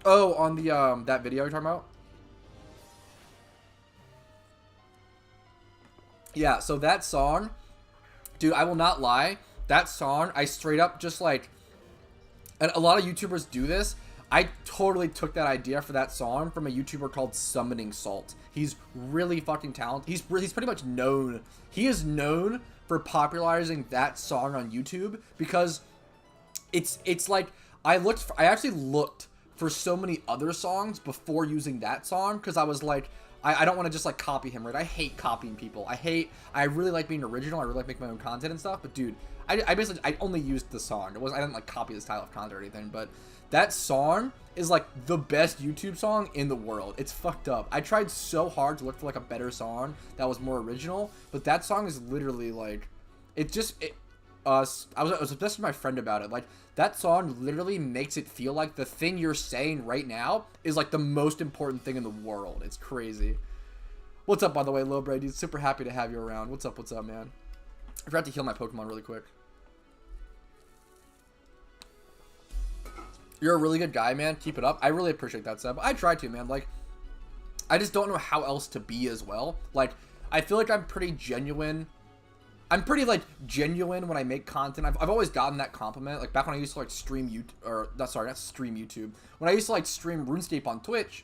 Oh, on the that video you're talking about? Yeah, so that song, dude, I will not lie. That song, I straight up just like, and a lot of YouTubers do this. I totally took that idea for that song from a YouTuber called Summoning Salt. He's really fucking talented. He's pretty much known. He is known for popularizing that song on YouTube because it's like I actually looked for so many other songs before using that song because I was like, I don't want to just like copy him, right? I hate copying people. I really like being original. I really like making my own content and stuff. But dude, I only used the song. I didn't like copy the style of content or anything. But that song is like the best YouTube song in the world. It's fucked up. I tried so hard to look for like a better song that was more original, but that song is literally like, I was obsessed with my friend about it. Like, that song literally makes it feel like the thing you're saying right now is like the most important thing in the world. It's crazy. What's up, by the way, Lil Brady? Super happy to have you around. What's up, man? I forgot to heal my Pokemon really quick. You're a really good guy, man. Keep it up. I really appreciate that, Seb. I try to, man. Like, I just don't know how else to be as well. Like, I feel like I'm pretty genuine. I'm pretty, like, genuine when I make content. I've always gotten that compliment. Like, back when I used to, like, stream YouTube, or, sorry, not stream YouTube. When I used to, like, stream RuneScape on Twitch,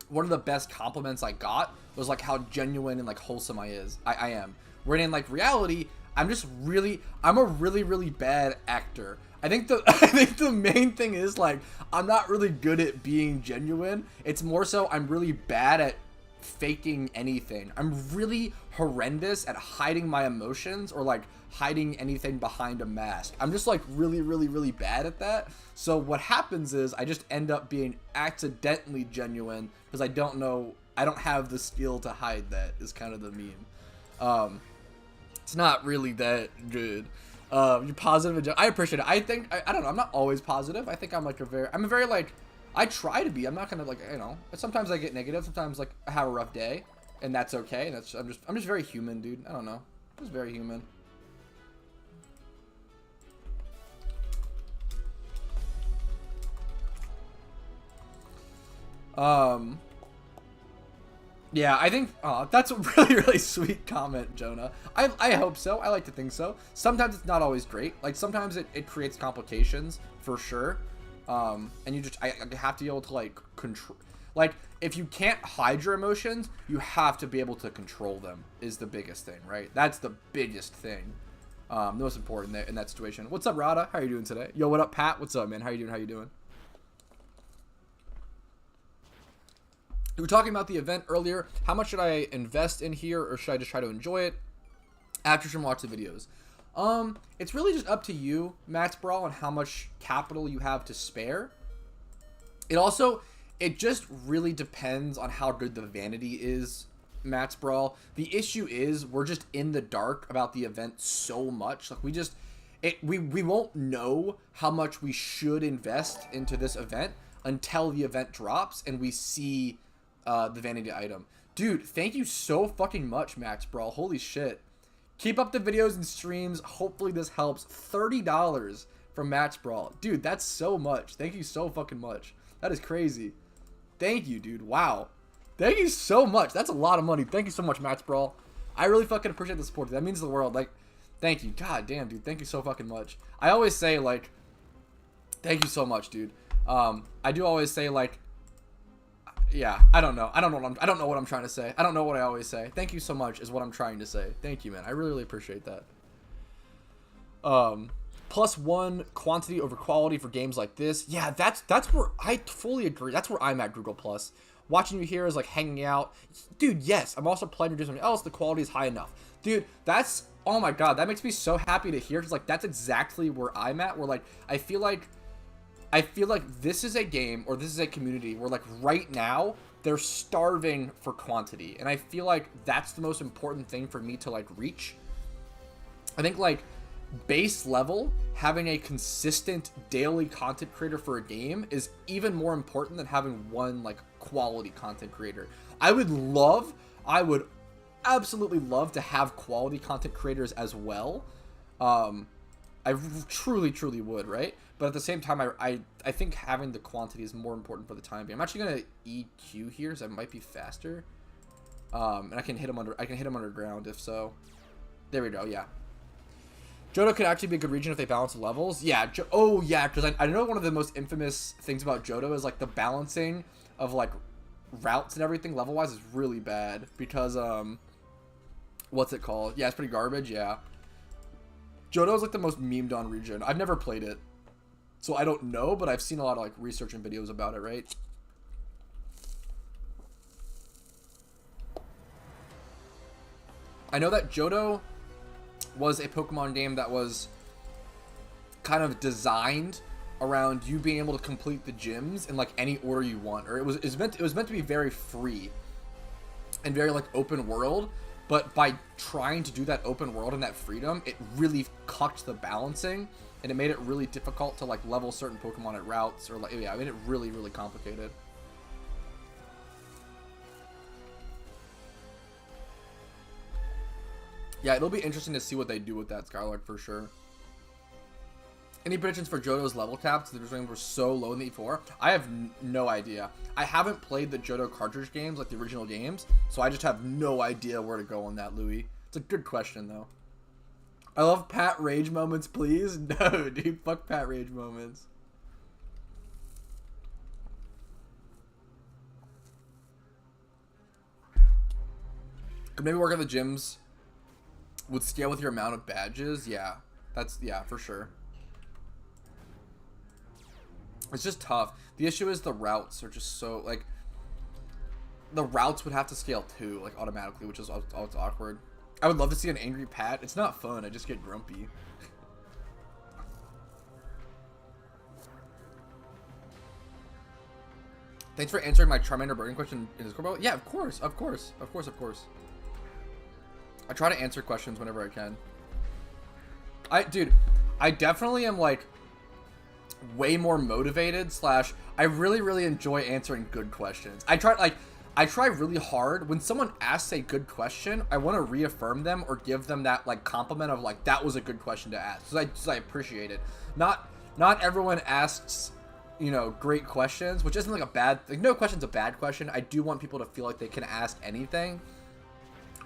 one of the best compliments I got was, like, how genuine and, like, wholesome I am. When in, like, reality, I'm a really, really bad actor. I think the main thing is, like, I'm not really good at being genuine. It's more so I'm really bad at faking anything. I'm really horrendous at hiding my emotions or like hiding anything behind a mask. I'm just like really, really, really bad at that. So what happens is I just end up being accidentally genuine because I don't have the skill to hide that, is kind of the meme. It's not really that good. You're positive and I appreciate it. I think I don't know, I'm not always positive. I think I'm a very like, I try to be. I'm not gonna like, you know, sometimes I get negative, sometimes like I have a rough day, and that's okay. And I'm just very human, dude. I don't know. I'm just very human. Yeah, I think that's a really, really sweet comment, Jonah. I hope so. I like to think so. Sometimes it's not always great. Like, sometimes it creates complications, for sure. And I have to be able to, like, control. Like, if you can't hide your emotions, you have to be able to control them, is the biggest thing, right? That's the biggest thing. The most important in that situation. What's up, Rada? How are you doing today? Yo, what up, Pat? What's up, man? How you doing? How you doing? We were talking about the event earlier. How much should I invest in here, or should I just try to enjoy it after some watch the videos? It's really just up to you, Max Brawl, on how much capital you have to spare. It just really depends on how good the vanity is, Max Brawl. The issue is we're just in the dark about the event so much. Like, we won't know how much we should invest into this event until the event drops and we see the vanity item. Dude, thank you so fucking much, Max Brawl. Holy shit. Keep up the videos and streams. Hopefully this helps. $30 from Max Brawl. Dude, that's so much. Thank you so fucking much. That is crazy. Thank you, dude. Wow. Thank you so much. That's a lot of money. Thank you so much, Max Brawl. I really fucking appreciate the support. That means the world. Like, thank you. God damn, dude. Thank you so fucking much. I always say, like, thank you so much, dude. I do always say, like, yeah, I don't know. I don't know what I'm trying to say. I don't know what I always say. Thank you so much is what I'm trying to say. Thank you, man. I really, really appreciate that. +1 quantity over quality for games like this. Yeah, that's where I fully agree. That's where I'm at, Google Plus. Watching you here is like hanging out. Dude, yes, I'm also playing or doing something else. The quality is high enough. Dude, that's, oh my God, that makes me so happy to hear. Because like, that's exactly where I'm at. Where like, I feel like this is a game, or this is a community where like right now they're starving for quantity, and I feel like that's the most important thing for me to like reach. I think like base level, having a consistent daily content creator for a game is even more important than having one like quality content creator. I would absolutely love to have quality content creators as well. I truly would, right? But at the same time, I think having the quantity is more important for the time being. I'm actually gonna EQ here, so I might be faster. And I can hit him underground if so. There we go. Yeah. Johto could actually be a good region if they balance the levels. Yeah. Oh, yeah, because I know one of the most infamous things about Johto is, like, the balancing of, like, routes and everything level-wise is really bad. Because, what's it called? Yeah, it's pretty garbage, yeah. Johto is, like, the most memed-on region. I've never played it, so I don't know, but I've seen a lot of, like, research and videos about it, right? I know that Johto was a Pokemon game that was kind of designed around you being able to complete the gyms in like any order you want, or it was meant to be very free and very like open world, but by trying to do that open world and that freedom, it really cucked the balancing and it made it really difficult to like level certain Pokemon at routes, or like, yeah, I made it really complicated. Yeah, it'll be interesting to see what they do with that, Skylark, for sure. Any predictions for Johto's level caps? The ratings were so low in the E4. I have no idea. I haven't played the Johto cartridge games, like the original games, so I just have no idea where to go on that, Louis. It's a good question, though. I love Pat Rage moments, please. No, dude, fuck Pat Rage moments. Could maybe work at the gyms would scale with your amount of badges. Yeah, yeah, for sure. It's just tough. The issue is the routes are just so, like, the routes would have to scale too, like, automatically, which is always awkward. I would love to see an angry Pat. It's not fun. I just get grumpy. Thanks for answering my Charmander burning question in Discord. Yeah, of course. I try to answer questions whenever I can. Dude, I definitely am, like, way more motivated / I really enjoy answering good questions. I try really hard when someone asks a good question. I want to reaffirm them or give them that like compliment of like, that was a good question to ask, so I appreciate it. Not everyone asks, you know, great questions, which isn't like a bad, like, no question's a bad question. I do want people to feel like they can ask anything,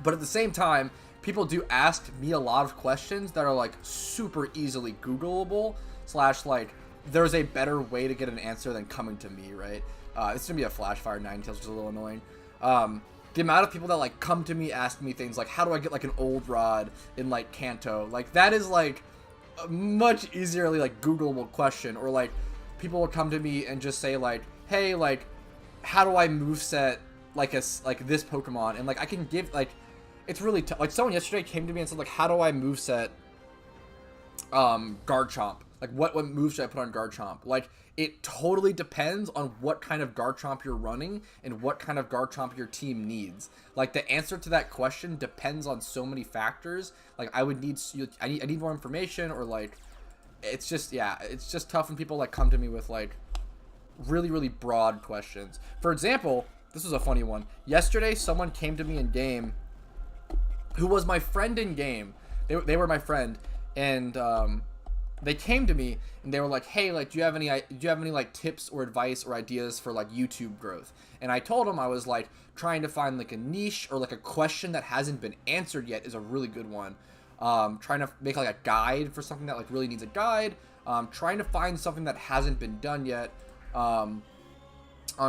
but at the same time, people do ask me a lot of questions that are like super easily Googleable / like there's a better way to get an answer than coming to me, right? It's gonna be a Flashfire Ninetales, which is a little annoying. The amount of people that like come to me, ask me things like, how do I get like an old rod in like Kanto? Like that is like a much easierly like Googleable question. Or like people will come to me and just say like, hey, like how do I moveset like this Pokemon? And like I can give like, it's really tough. Like someone yesterday came to me and said like, how do I moveset Garchomp? Like, what move should I put on Garchomp? Like, it totally depends on what kind of Garchomp you're running and what kind of Garchomp your team needs. Like, the answer to that question depends on so many factors. Like, I need more information, or like, it's just, yeah, it's just tough when people like come to me with like really broad questions. For example, this was a funny one. Yesterday, someone came to me in game who was my friend in game. They were my friend, and they came to me and they were like, hey, like, do you have any like tips or advice or ideas for like YouTube growth? And I told them I was like trying to find like a niche or like a question that hasn't been answered yet is a really good one. Trying to make like a guide for something that like really needs a guide. Trying to find something that hasn't been done yet. On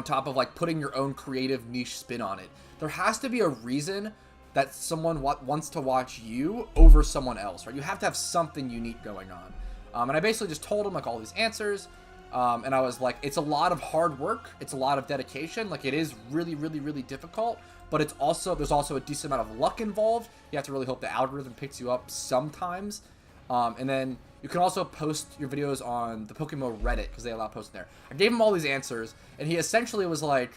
top of like putting your own creative niche spin on it. There has to be a reason that someone wants to watch you over someone else, right? You have to have something unique going on. And I basically just told him like all these answers, and I was like, it's a lot of hard work, it's a lot of dedication, like it is really difficult, but it's also, there's also a decent amount of luck involved. You have to really hope the algorithm picks you up sometimes, and then you can also post your videos on the PokeMMO Reddit because they allow posting there. I gave him all these answers, and he essentially was like,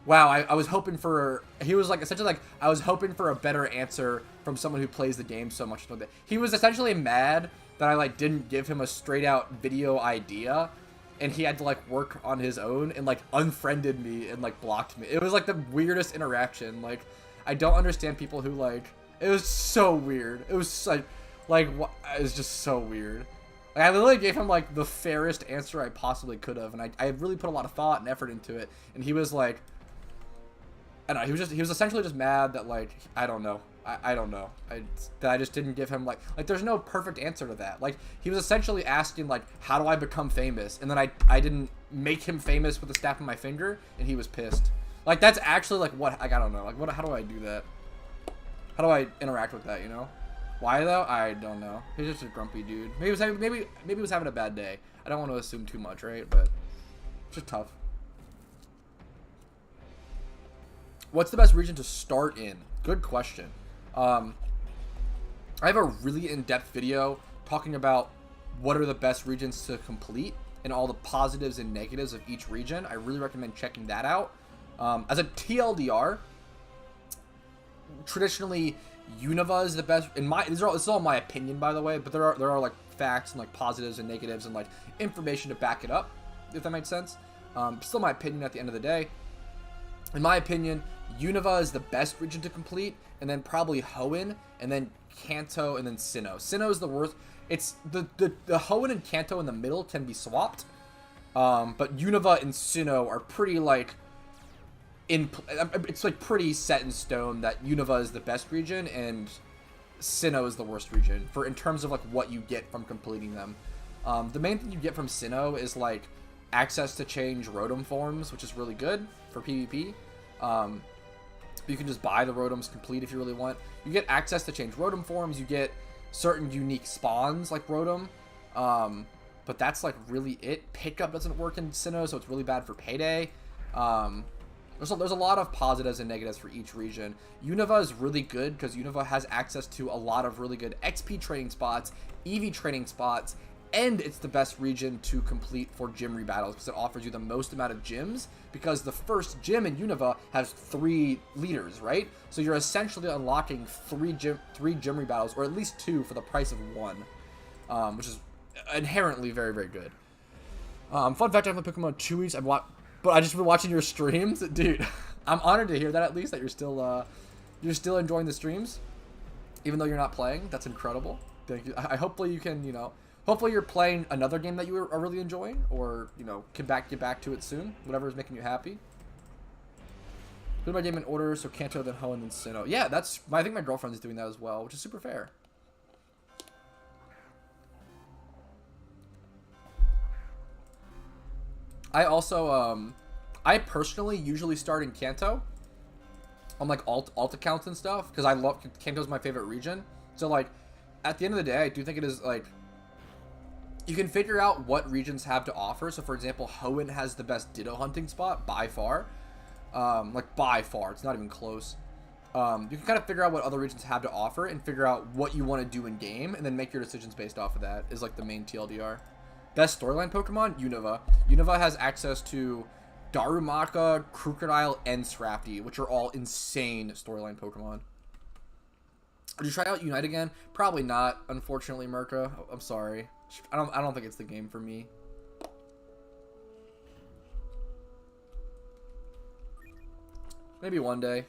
wow, I was hoping for, he was like, essentially like, I was hoping for a better answer from someone who plays the game so much. He was essentially mad that I like didn't give him a straight out video idea, and he had to like work on his own, and like unfriended me and like blocked me. It was like the weirdest interaction. Like, I don't understand people who like, it was so weird. It was like it was just so weird. Like, I literally gave him like the fairest answer I possibly could have, and I really put a lot of thought and effort into it, and he was like, I don't know, he was essentially just mad that like, I don't know. I don't know. I just didn't give him like there's no perfect answer to that. Like he was essentially asking like how do I become famous, and then I didn't make him famous with the snap of my finger, and he was pissed. Like that's actually like what like I don't know like what how do I do that? How do I interact with that? You know? Why though? I don't know. He's just a grumpy dude. Maybe he was having a bad day. I don't want to assume too much, right? But it's just tough. What's the best region to start in? Good question. I have a really in-depth video talking about what are the best regions to complete and all the positives and negatives of each region. I really recommend checking that out. As a TLDR, traditionally Unova is the best. This is all my opinion, by the way, but there are like facts and like positives and negatives and like information to back it up, if that makes sense. Still my opinion at the end of the day. In my opinion, Unova is the best region to complete, and then probably Hoenn, and then Kanto, and then Sinnoh. Sinnoh is the worst. It's the Hoenn and Kanto in the middle can be swapped, but Unova and Sinnoh are pretty like it's like pretty set in stone that Unova is the best region and Sinnoh is the worst region in terms of like what you get from completing them. The main thing you get from Sinnoh is like access to change Rotom forms, which is really good for PvP. You can just buy the Rotoms complete if you really want. You get access to change Rotom forms. You get certain unique spawns like Rotom. But that's like really it. Pickup doesn't work in Sinnoh, so it's really bad for Payday. There's a lot of positives and negatives for each region. Unova is really good because Unova has access to a lot of really good XP training spots, EV training spots, and it's the best region to complete for gym rebattles because it offers you the most amount of gyms, because the first gym in Unova has 3 leaders, right? So you're essentially unlocking 3 gym rebattles, or at least 2 for the price of 1, which is inherently very, very good. Fun fact, I've been Pokemon 2 weeks. But I just been watching your streams, dude. I'm honored to hear that, at least that you're still enjoying the streams, even though you're not playing. That's incredible. Thank you. Hopefully you can, hopefully you're playing another game that you are really enjoying, or can get back to it soon. Whatever is making you happy. Put my game in order, so Kanto, then Hoenn, then Sinnoh. Yeah, I think my girlfriend is doing that as well, which is super fair. I also, I personally usually start in Kanto on like alt accounts and stuff, because I love Kanto's my favorite region. So like, at the end of the day, I do think it is like, you can figure out what regions have to offer. So for example, Hoenn has the best Ditto hunting spot by far. Like by far, it's not even close. You can kind of figure out what other regions have to offer and figure out what you want to do in game, and then make your decisions based off of that is like the main TLDR. Best storyline Pokemon? Unova. Unova has access to Darumaka, Crocodile, and Scrafty, which are all insane storyline Pokemon. Would you try out Unite again? Probably not, unfortunately, Merca. I'm sorry. I don't think it's the game for me. Maybe one day.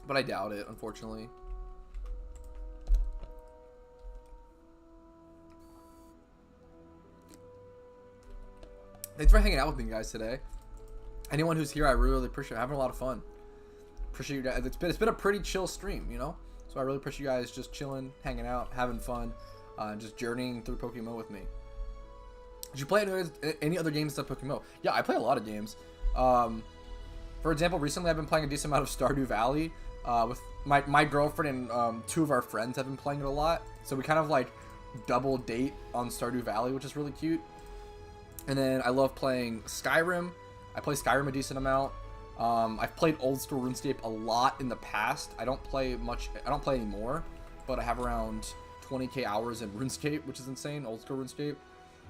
But I doubt it, unfortunately. Thanks for hanging out with me, guys, today. Anyone who's here, I really appreciate it. I'm having a lot of fun. Appreciate you guys. It's been a pretty chill stream, So I really appreciate you guys just chilling, hanging out, having fun, just journeying through PokeMMO with me. Did you play any other games except PokeMMO? Yeah, I play a lot of games. For example, recently I've been playing a decent amount of Stardew Valley. With my girlfriend and 2 of our friends have been playing it a lot. So we kind of like double date on Stardew Valley, which is really cute. And then I love playing Skyrim. I play Skyrim a decent amount. I've played old school RuneScape a lot in the past. I don't play anymore, but I have around 20k hours in RuneScape, which is insane. Old school RuneScape.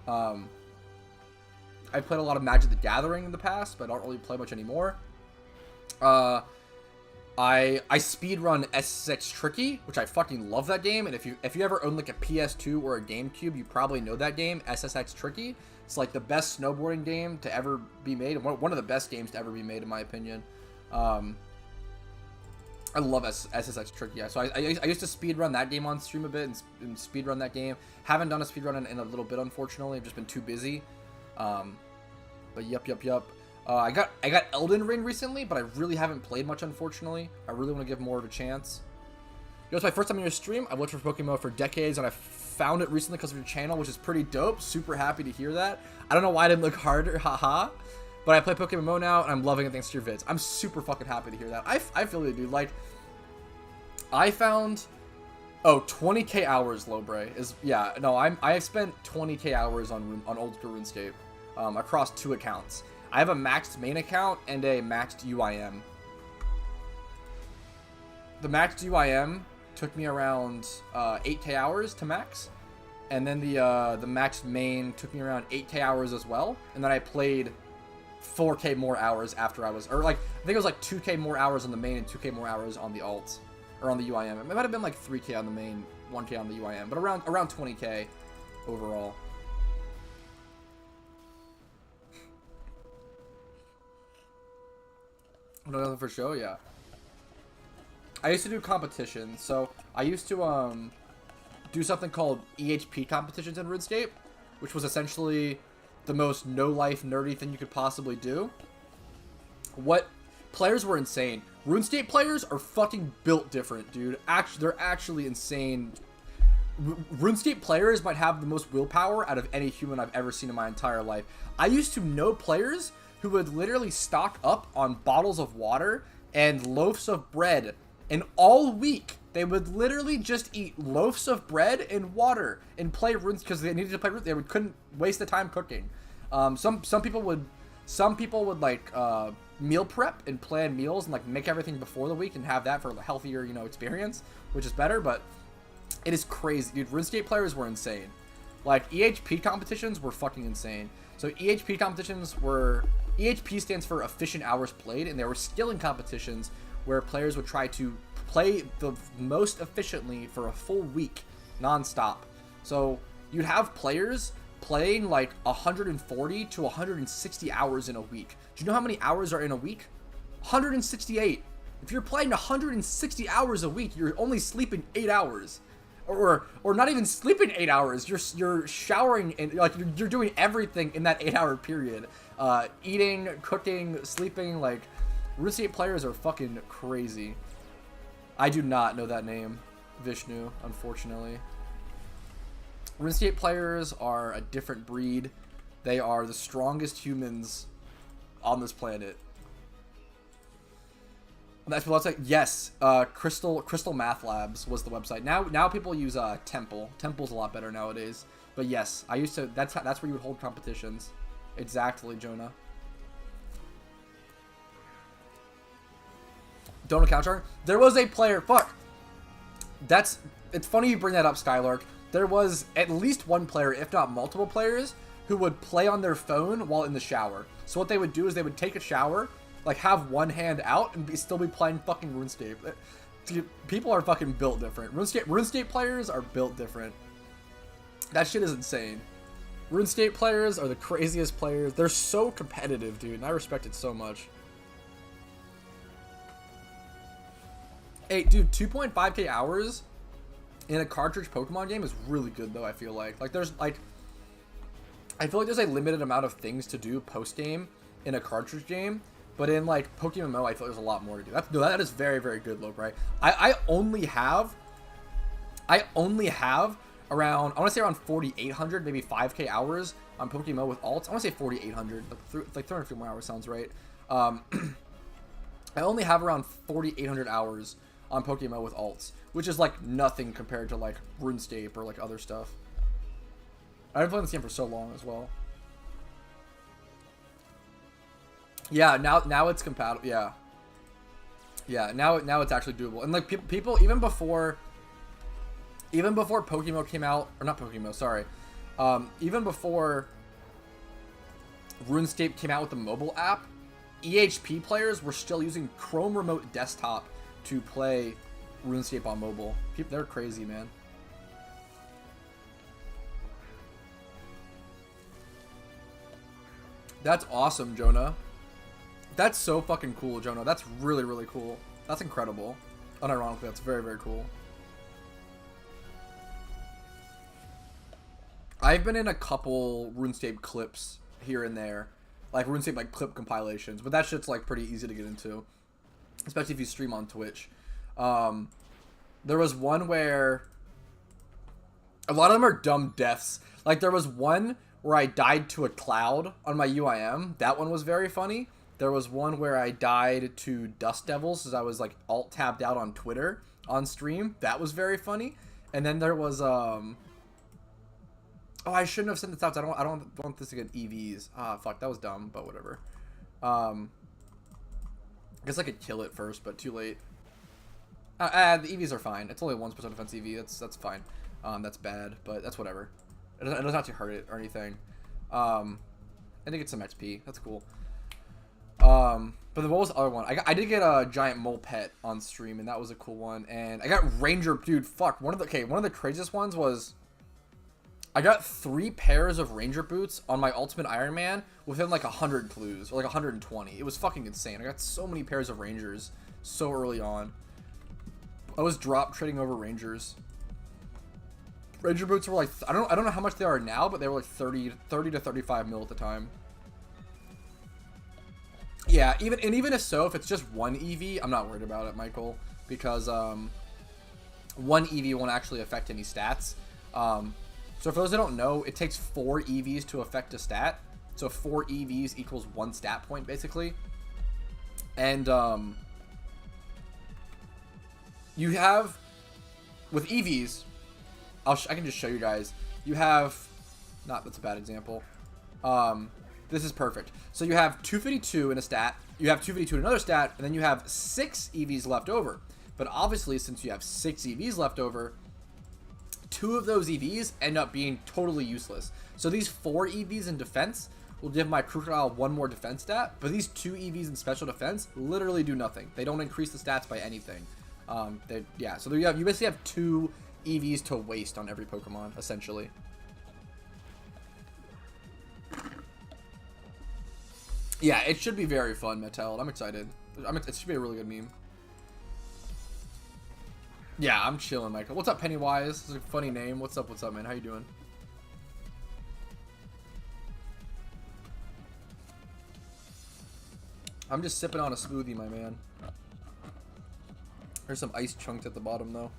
I played a lot of Magic the Gathering in the past, but I don't really play much anymore. I speedrun SSX Tricky, which I fucking love that game. And if you ever own like a PS2 or a GameCube, you probably know that game, SSX Tricky. It's like the best snowboarding game to ever be made, and one of the best games to ever be made, in my opinion. I love SSX Tricky. Yeah. So I used to speedrun that game on stream a bit and speedrun that game. Haven't done a speedrun in a little bit, unfortunately. I've just been too busy. But yup. I got Elden Ring recently, but I really haven't played much, unfortunately. I really want to give more of a chance. It was my first time in your stream. I've watched for PokeMMO for decades, and I found it recently because of your channel, which is pretty dope. Super happy to hear that. I don't know why I didn't look harder, haha. But I play PokeMMO now, and I'm loving it thanks to your vids. I'm super fucking happy to hear that. I feel it, dude. Like, I found... Oh, 20k hours, Lobre. Yeah, no, I have spent 20k hours on old school RuneScape across 2 accounts. I have a maxed main account and a maxed UIM. The maxed UIM took me around 8k hours to max, and then the maxed main took me around 8k hours as well, and then I played 4k more hours after I was, or like, I think it was like 2k more hours on the main and 2k more hours on the alt, or on the UIM. It might have been like 3k on the main, 1k on the UIM, but around 20k overall. Nothing for show, yeah. I used to do competitions, so I used to do something called EHP competitions in RuneScape, which was essentially the most no-life nerdy thing you could possibly do. What players were insane. RuneScape players are fucking built different, dude. They're actually insane. RuneScape players might have the most willpower out of any human I've ever seen in my entire life. I used to know players who would literally stock up on bottles of water and loaves of bread, and all week they would literally just eat loaves of bread and water and play runes because they needed to play runes. They couldn't waste the time cooking. Some people would like meal prep and plan meals and like make everything before the week and have that for a healthier, you know, experience, which is better. But it is crazy, dude. RuneScape players were insane. Like, EHP competitions were fucking insane. So EHP competitions were... EHP stands for efficient hours played, and there were skilling competitions where players would try to play the most efficiently for a full week, non-stop. So you'd have players playing like 140 to 160 hours in a week. Do you know how many hours are in a week? 168. If you're playing 160 hours a week, you're only sleeping 8 hours. Or not even sleeping 8 hours. You're showering and like you're doing everything in that 8-hour period. Eating, cooking, sleeping. Like, RuneScape players are fucking crazy. I do not know that name, Vishnu, unfortunately. RuneScape players are a different breed. They are the strongest humans on this planet. That's what I was like. Yes, Crystal Math Labs was the website. Now people use Temple. Temple's a lot better nowadays. But yes, I used to. That's where you would hold competitions. Exactly, Jonah. Don't account chart. There was a player. Fuck. It's funny you bring that up, Skylark. There was at least one player, if not multiple players, who would play on their phone while in the shower. So what they would do is they would take a shower, like have one hand out, and still be playing fucking RuneScape. Dude, people are fucking built different. RuneScape players are built different. That shit is insane. RuneScape players are the craziest players. They're so competitive, dude, and I respect it so much. Hey, dude, 2.5k hours in a cartridge Pokemon game is really good, though, I feel like. Like, there's, like... I feel like there's a limited amount of things to do post-game in a cartridge game, but in, like, PokeMMO, I feel like there's a lot more to do. That is very, very good, Lope, right? I only have around, I want to say around 4,800, maybe 5k hours on PokeMMO with alts. I want to say 4,800, like 300 few more hours sounds right. I only have around 4,800 hours on PokeMMO with alts, which is like nothing compared to like RuneScape or like other stuff. I've been playing this game for so long as well. Yeah, now it's compatible. Yeah, now it's actually doable. And like people even before PokeMMO came out, or not PokeMMO, sorry. Even before RuneScape came out with the mobile app, EHP players were still using Chrome Remote Desktop to play RuneScape on mobile. They're crazy, man. That's awesome, Jonah. That's so fucking cool, Jonah. That's really, really cool. That's incredible. Unironically, that's very, very cool. I've been in a couple RuneScape clips here and there. like RuneScape like clip compilations, but that shit's like pretty easy to get into, especially if you stream on Twitch. There was one where a lot of them are dumb deaths. Like there was one where I died to a cloud on my UIM. That one was very funny. There was one where I died to Dust Devils as I was like alt tabbed out on Twitter on stream. That was very funny. And then there was oh, I shouldn't have sent this out. I don't want this to get EVs. Ah, fuck, that was dumb, but whatever. I guess I could kill it first, but too late. The EVs are fine. It's only 1% defense EV. That's fine. That's bad, but that's whatever. It doesn't actually hurt it or anything. I think it's some XP. That's cool. But what was the other one? I did get a giant mole pet on stream, and that was a cool one. And I got Ranger, dude. Fuck. One of the craziest ones was I got 3 pairs of Ranger boots on my Ultimate Iron Man within like 100 clues or like 120. It was fucking insane. I got so many pairs of Rangers so early on. I was drop trading over Rangers. Ranger boots were like I don't know how much they are now, but they were like 30 to 35 mil at the time. Yeah, even if so, if it's just one EV, I'm not worried about it, Michael, because one EV won't actually affect any stats. So for those that don't know, it takes 4 EVs to affect a stat. So 4 EVs equals 1 stat point, basically. And you have with EVs, I can just show you guys. You have that's a bad example. This is perfect. So you have 252 in a stat, you have 252 in another stat, and then you have 6 EVs left over. But obviously, since you have 6 EVs left over, 2 of those EVs end up being totally useless. So these 4 EVs in defense will give my Crocodile 1 more defense stat, but these 2 EVs in special defense literally do nothing. They don't increase the stats by anything. So you basically have 2 EVs to waste on every Pokemon, essentially. Yeah, it should be very fun, Mattel. I'm excited. It should be a really good meme. Yeah, I'm chilling, Michael. What's up, Pennywise? This is a funny name. What's up, man? How you doing? I'm just sipping on a smoothie, my man. There's some ice chunks at the bottom, though.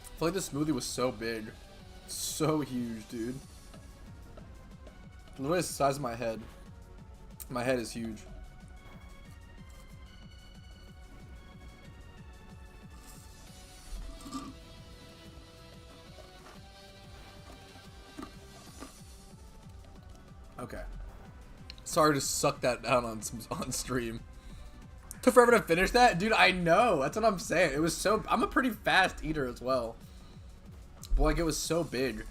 I feel like this smoothie was so big. So huge, dude. Literally the size of my head. My head is huge. Okay. Sorry to suck that down on stream. Took forever to finish that? Dude, I know. That's what I'm saying. It was so... I'm a pretty fast eater as well. But, like, it was so big.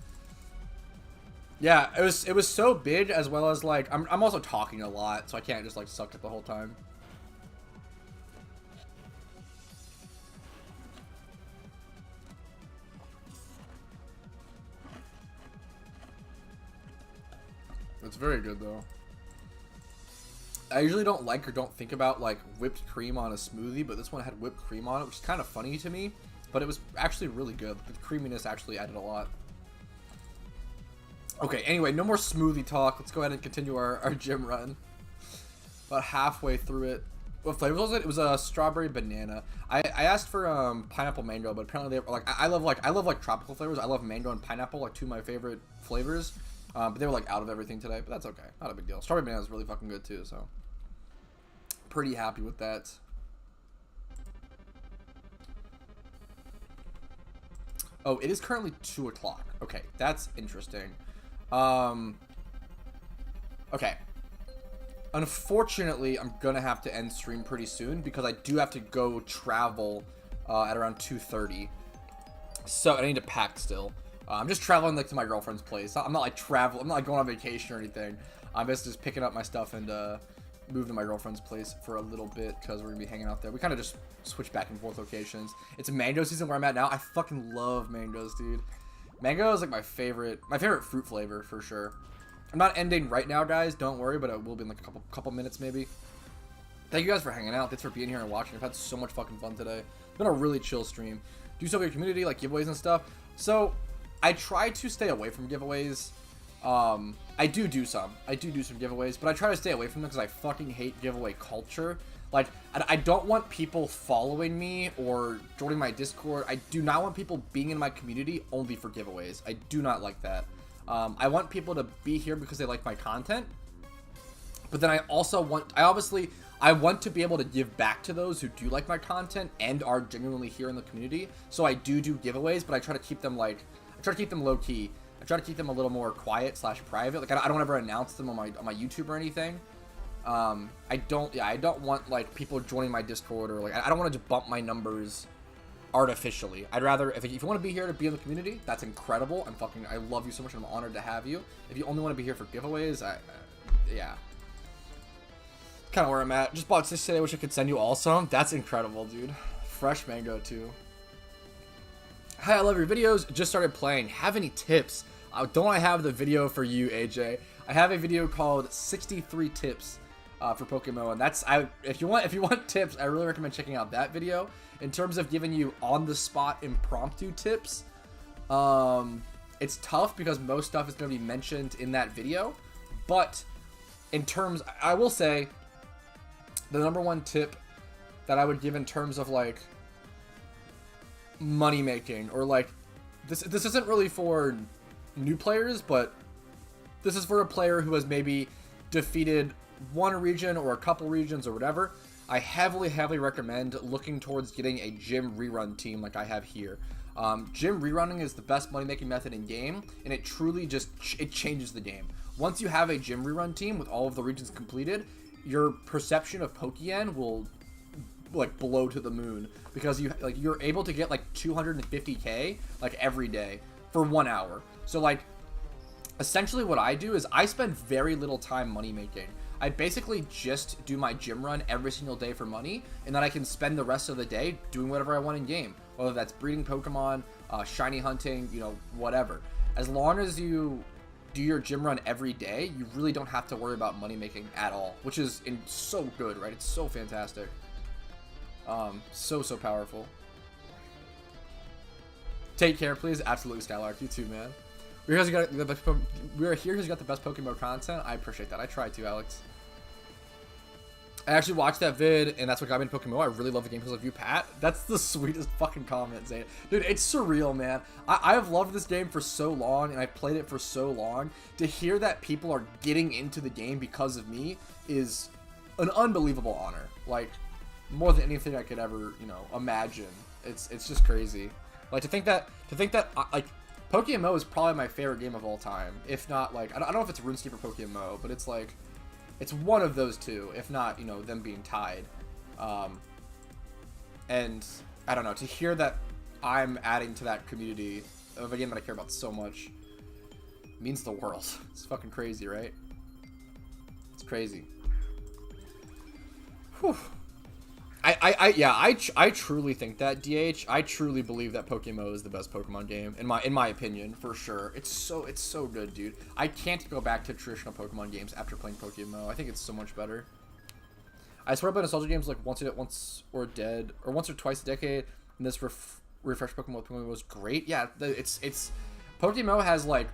Yeah, it was so big, as well as, like... I'm also talking a lot, so I can't just, like, suck it the whole time. It's very good, though. I usually don't like or don't think about like whipped cream on a smoothie, but this one had whipped cream on it, which is kind of funny to me, but it was actually really good. The creaminess actually added a lot. Okay, anyway, no more smoothie talk. Let's go ahead and continue our gym run. About halfway through it. What flavor was it? It was a strawberry banana. I asked for pineapple mango, but apparently they were like I love tropical flavors. I love mango and pineapple, like 2 of my favorite flavors. But they were like out of everything today, but that's okay. Not a big deal. Strawberry banana is really fucking good too, so pretty happy with that. Oh, it is currently 2 o'clock. Okay, that's interesting. Okay. Unfortunately, I'm gonna have to end stream pretty soon because I do have to go travel at around 2:30. So I need to pack still. I'm just traveling like to my girlfriend's place. I'm not like I'm not like going on vacation or anything. I'm just picking up my stuff and move to my girlfriend's place for a little bit because we're gonna be hanging out there. We kind of just switch back and forth locations. It's mango season where I'm at now. I fucking love mangoes, dude. Mango is like my favorite fruit flavor for sure. I'm not ending right now, guys. Don't worry, but it will be in like a couple minutes maybe. Thank you guys for hanging out. Thanks for being here and watching. I've had so much fucking fun today. It's been a really chill stream. Do stuff with your community, like giveaways and stuff. So I try to stay away from giveaways. I do some giveaways, but I try to stay away from them because I fucking hate giveaway culture. Like, I don't want people following me or joining my Discord. I do not want people being in my community only for giveaways. I do not like that. I want people to be here because they like my content. But then I also want, I want to be able to give back to those who do like my content and are genuinely here in the community. So I do giveaways, but I try to keep them I try to keep them low key. I try to keep them a little more quiet / private. Like I don't ever announce them on my YouTube or anything. I don't want like people joining my Discord or like I don't want to just bump my numbers artificially. I'd rather if you want to be here to be in the community, that's incredible. I love you so much and I'm honored to have you. If you only want to be here for giveaways, yeah. Kind of where I'm at. Just bought this today. Wish I could send you all some. That's incredible, dude. Fresh mango too. Hi, I love your videos. Just started playing. Have any tips? Don't I have the video for you, AJ? I have a video called 63 tips for PokeMMO, and that's if you want tips, I really recommend checking out that video. In terms of giving you on the spot impromptu tips, it's tough because most stuff is going to be mentioned in that video. But in terms, I will say the number one tip that I would give in terms of like money making or like this isn't really for new players, but this is for a player who has maybe defeated one region or a couple regions or whatever. I heavily recommend looking towards getting a gym rerun team like I have here. Gym rerunning is the best money making method in game, and it truly it changes the game. Once you have a gym rerun team with all of the regions completed, your perception of Pokeyen will like blow to the moon because you're able to get like 250k like every day for 1 hour. So like essentially what I do is I spend very little time money making. I basically just do my gym run every single day for money, and then I can spend the rest of the day doing whatever I want in game, whether that's breeding Pokemon, shiny hunting, you know, whatever. As long as you do your gym run every day, you really don't have to worry about money making at all, which is so good, right? It's so fantastic. So powerful. Take care, please. Absolutely, Skylark. You too, man. We are here because you got the best PokeMMO content. I appreciate that. I try to, Alex. I actually watched that vid, and that's what got me into PokeMMO. I really love the game because of you, Pat. That's the sweetest fucking comment, Zane. Dude, it's surreal, man. I have loved this game for so long, and I've played it for so long. To hear that people are getting into the game because of me is an unbelievable honor. Like, more than anything I could ever, you know, imagine. It's just crazy. Like, to think that like, PokeMMO is probably my favorite game of all time. If not, like, I don't know if it's RuneScape or PokeMMO, but it's like, it's one of those two, if not, you know, them being tied. And I don't know, to hear that I'm adding to that community of a game that I care about so much means the world. It's fucking crazy, right? It's crazy. Whew. I truly think that, DH. I truly believe that PokeMMO is the best Pokemon game in my opinion, for sure. It's so good, dude. I can't go back to traditional Pokemon games after playing PokeMMO. I think it's so much better. I swear by nostalgia games like once or twice a decade, and this refresh Pokemon was great. Yeah, it's PokeMMO has like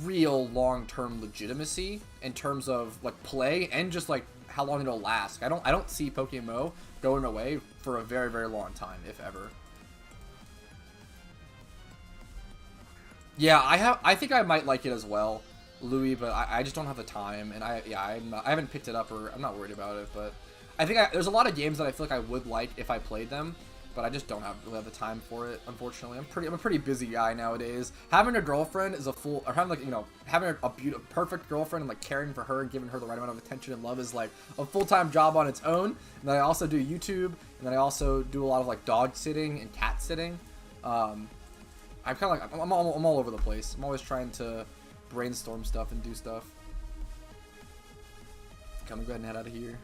real long-term legitimacy in terms of like play and just like how long it'll last. I don't see PokeMMO going away for a very, very long time, if ever. Yeah, I think I might like it as well, Louis, but I just don't have the time, and I haven't picked it up, or I'm not worried about it. But I think there's a lot of games that I feel like I would like if I played them, but I just don't really have the time for it, unfortunately. I'm a pretty busy guy nowadays. Having a girlfriend is having like, you know, having a perfect girlfriend and like caring for her and giving her the right amount of attention and love is like a full-time job on its own. And then I also do YouTube, and then I also do a lot of like dog sitting and cat sitting. I'm kind of like, I'm all over the place. I'm always trying to brainstorm stuff and do stuff. Come on, go ahead and head out of here.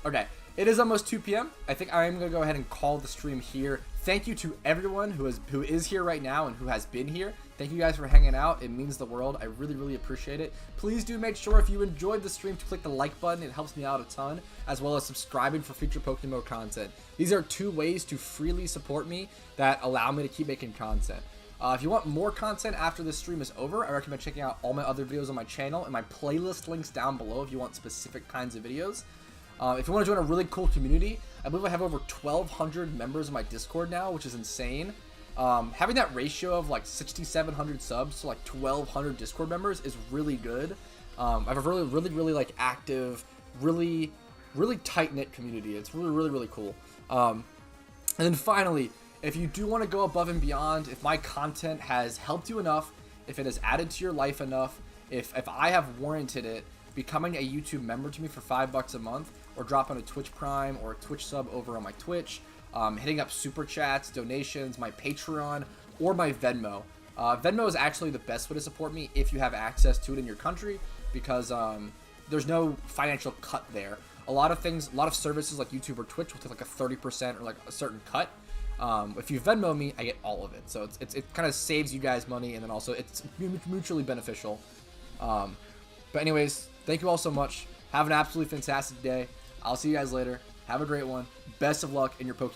Okay, it is almost 2 p.m. I think I am going to go ahead and call the stream here. Thank you to everyone who is here right now and who has been here. Thank you guys for hanging out. It means the world. I really, really appreciate it. Please do make sure if you enjoyed the stream to click the like button. It helps me out a ton, as well as subscribing for future PokeMMO content. These are 2 ways to freely support me that allow me to keep making content. If you want more content after this stream is over, I recommend checking out all my other videos on my channel and my playlist links down below if you want specific kinds of videos. If you want to join a really cool community, I believe I have over 1,200 members in my Discord now, which is insane. Having that ratio of like 6,700 subs to like 1,200 Discord members is really good. I have a really like active, really tight-knit community. It's really cool. And then finally, if you do want to go above and beyond, if my content has helped you enough, if it has added to your life enough, if I have warranted it, becoming a YouTube member to me for $5 a month, or dropping a Twitch Prime or a Twitch sub over on my Twitch, hitting up super chats, donations, my Patreon, or my Venmo. Venmo is actually the best way to support me if you have access to it in your country, because there's no financial cut there. A lot of services like YouTube or Twitch will take like a 30% or like a certain cut. If you Venmo me, I get all of it. So it kind of saves you guys money, and then also it's mutually beneficial. But anyways, thank you all so much. Have an absolutely fantastic day. I'll see you guys later. Have a great one. Best of luck in your Pokemon.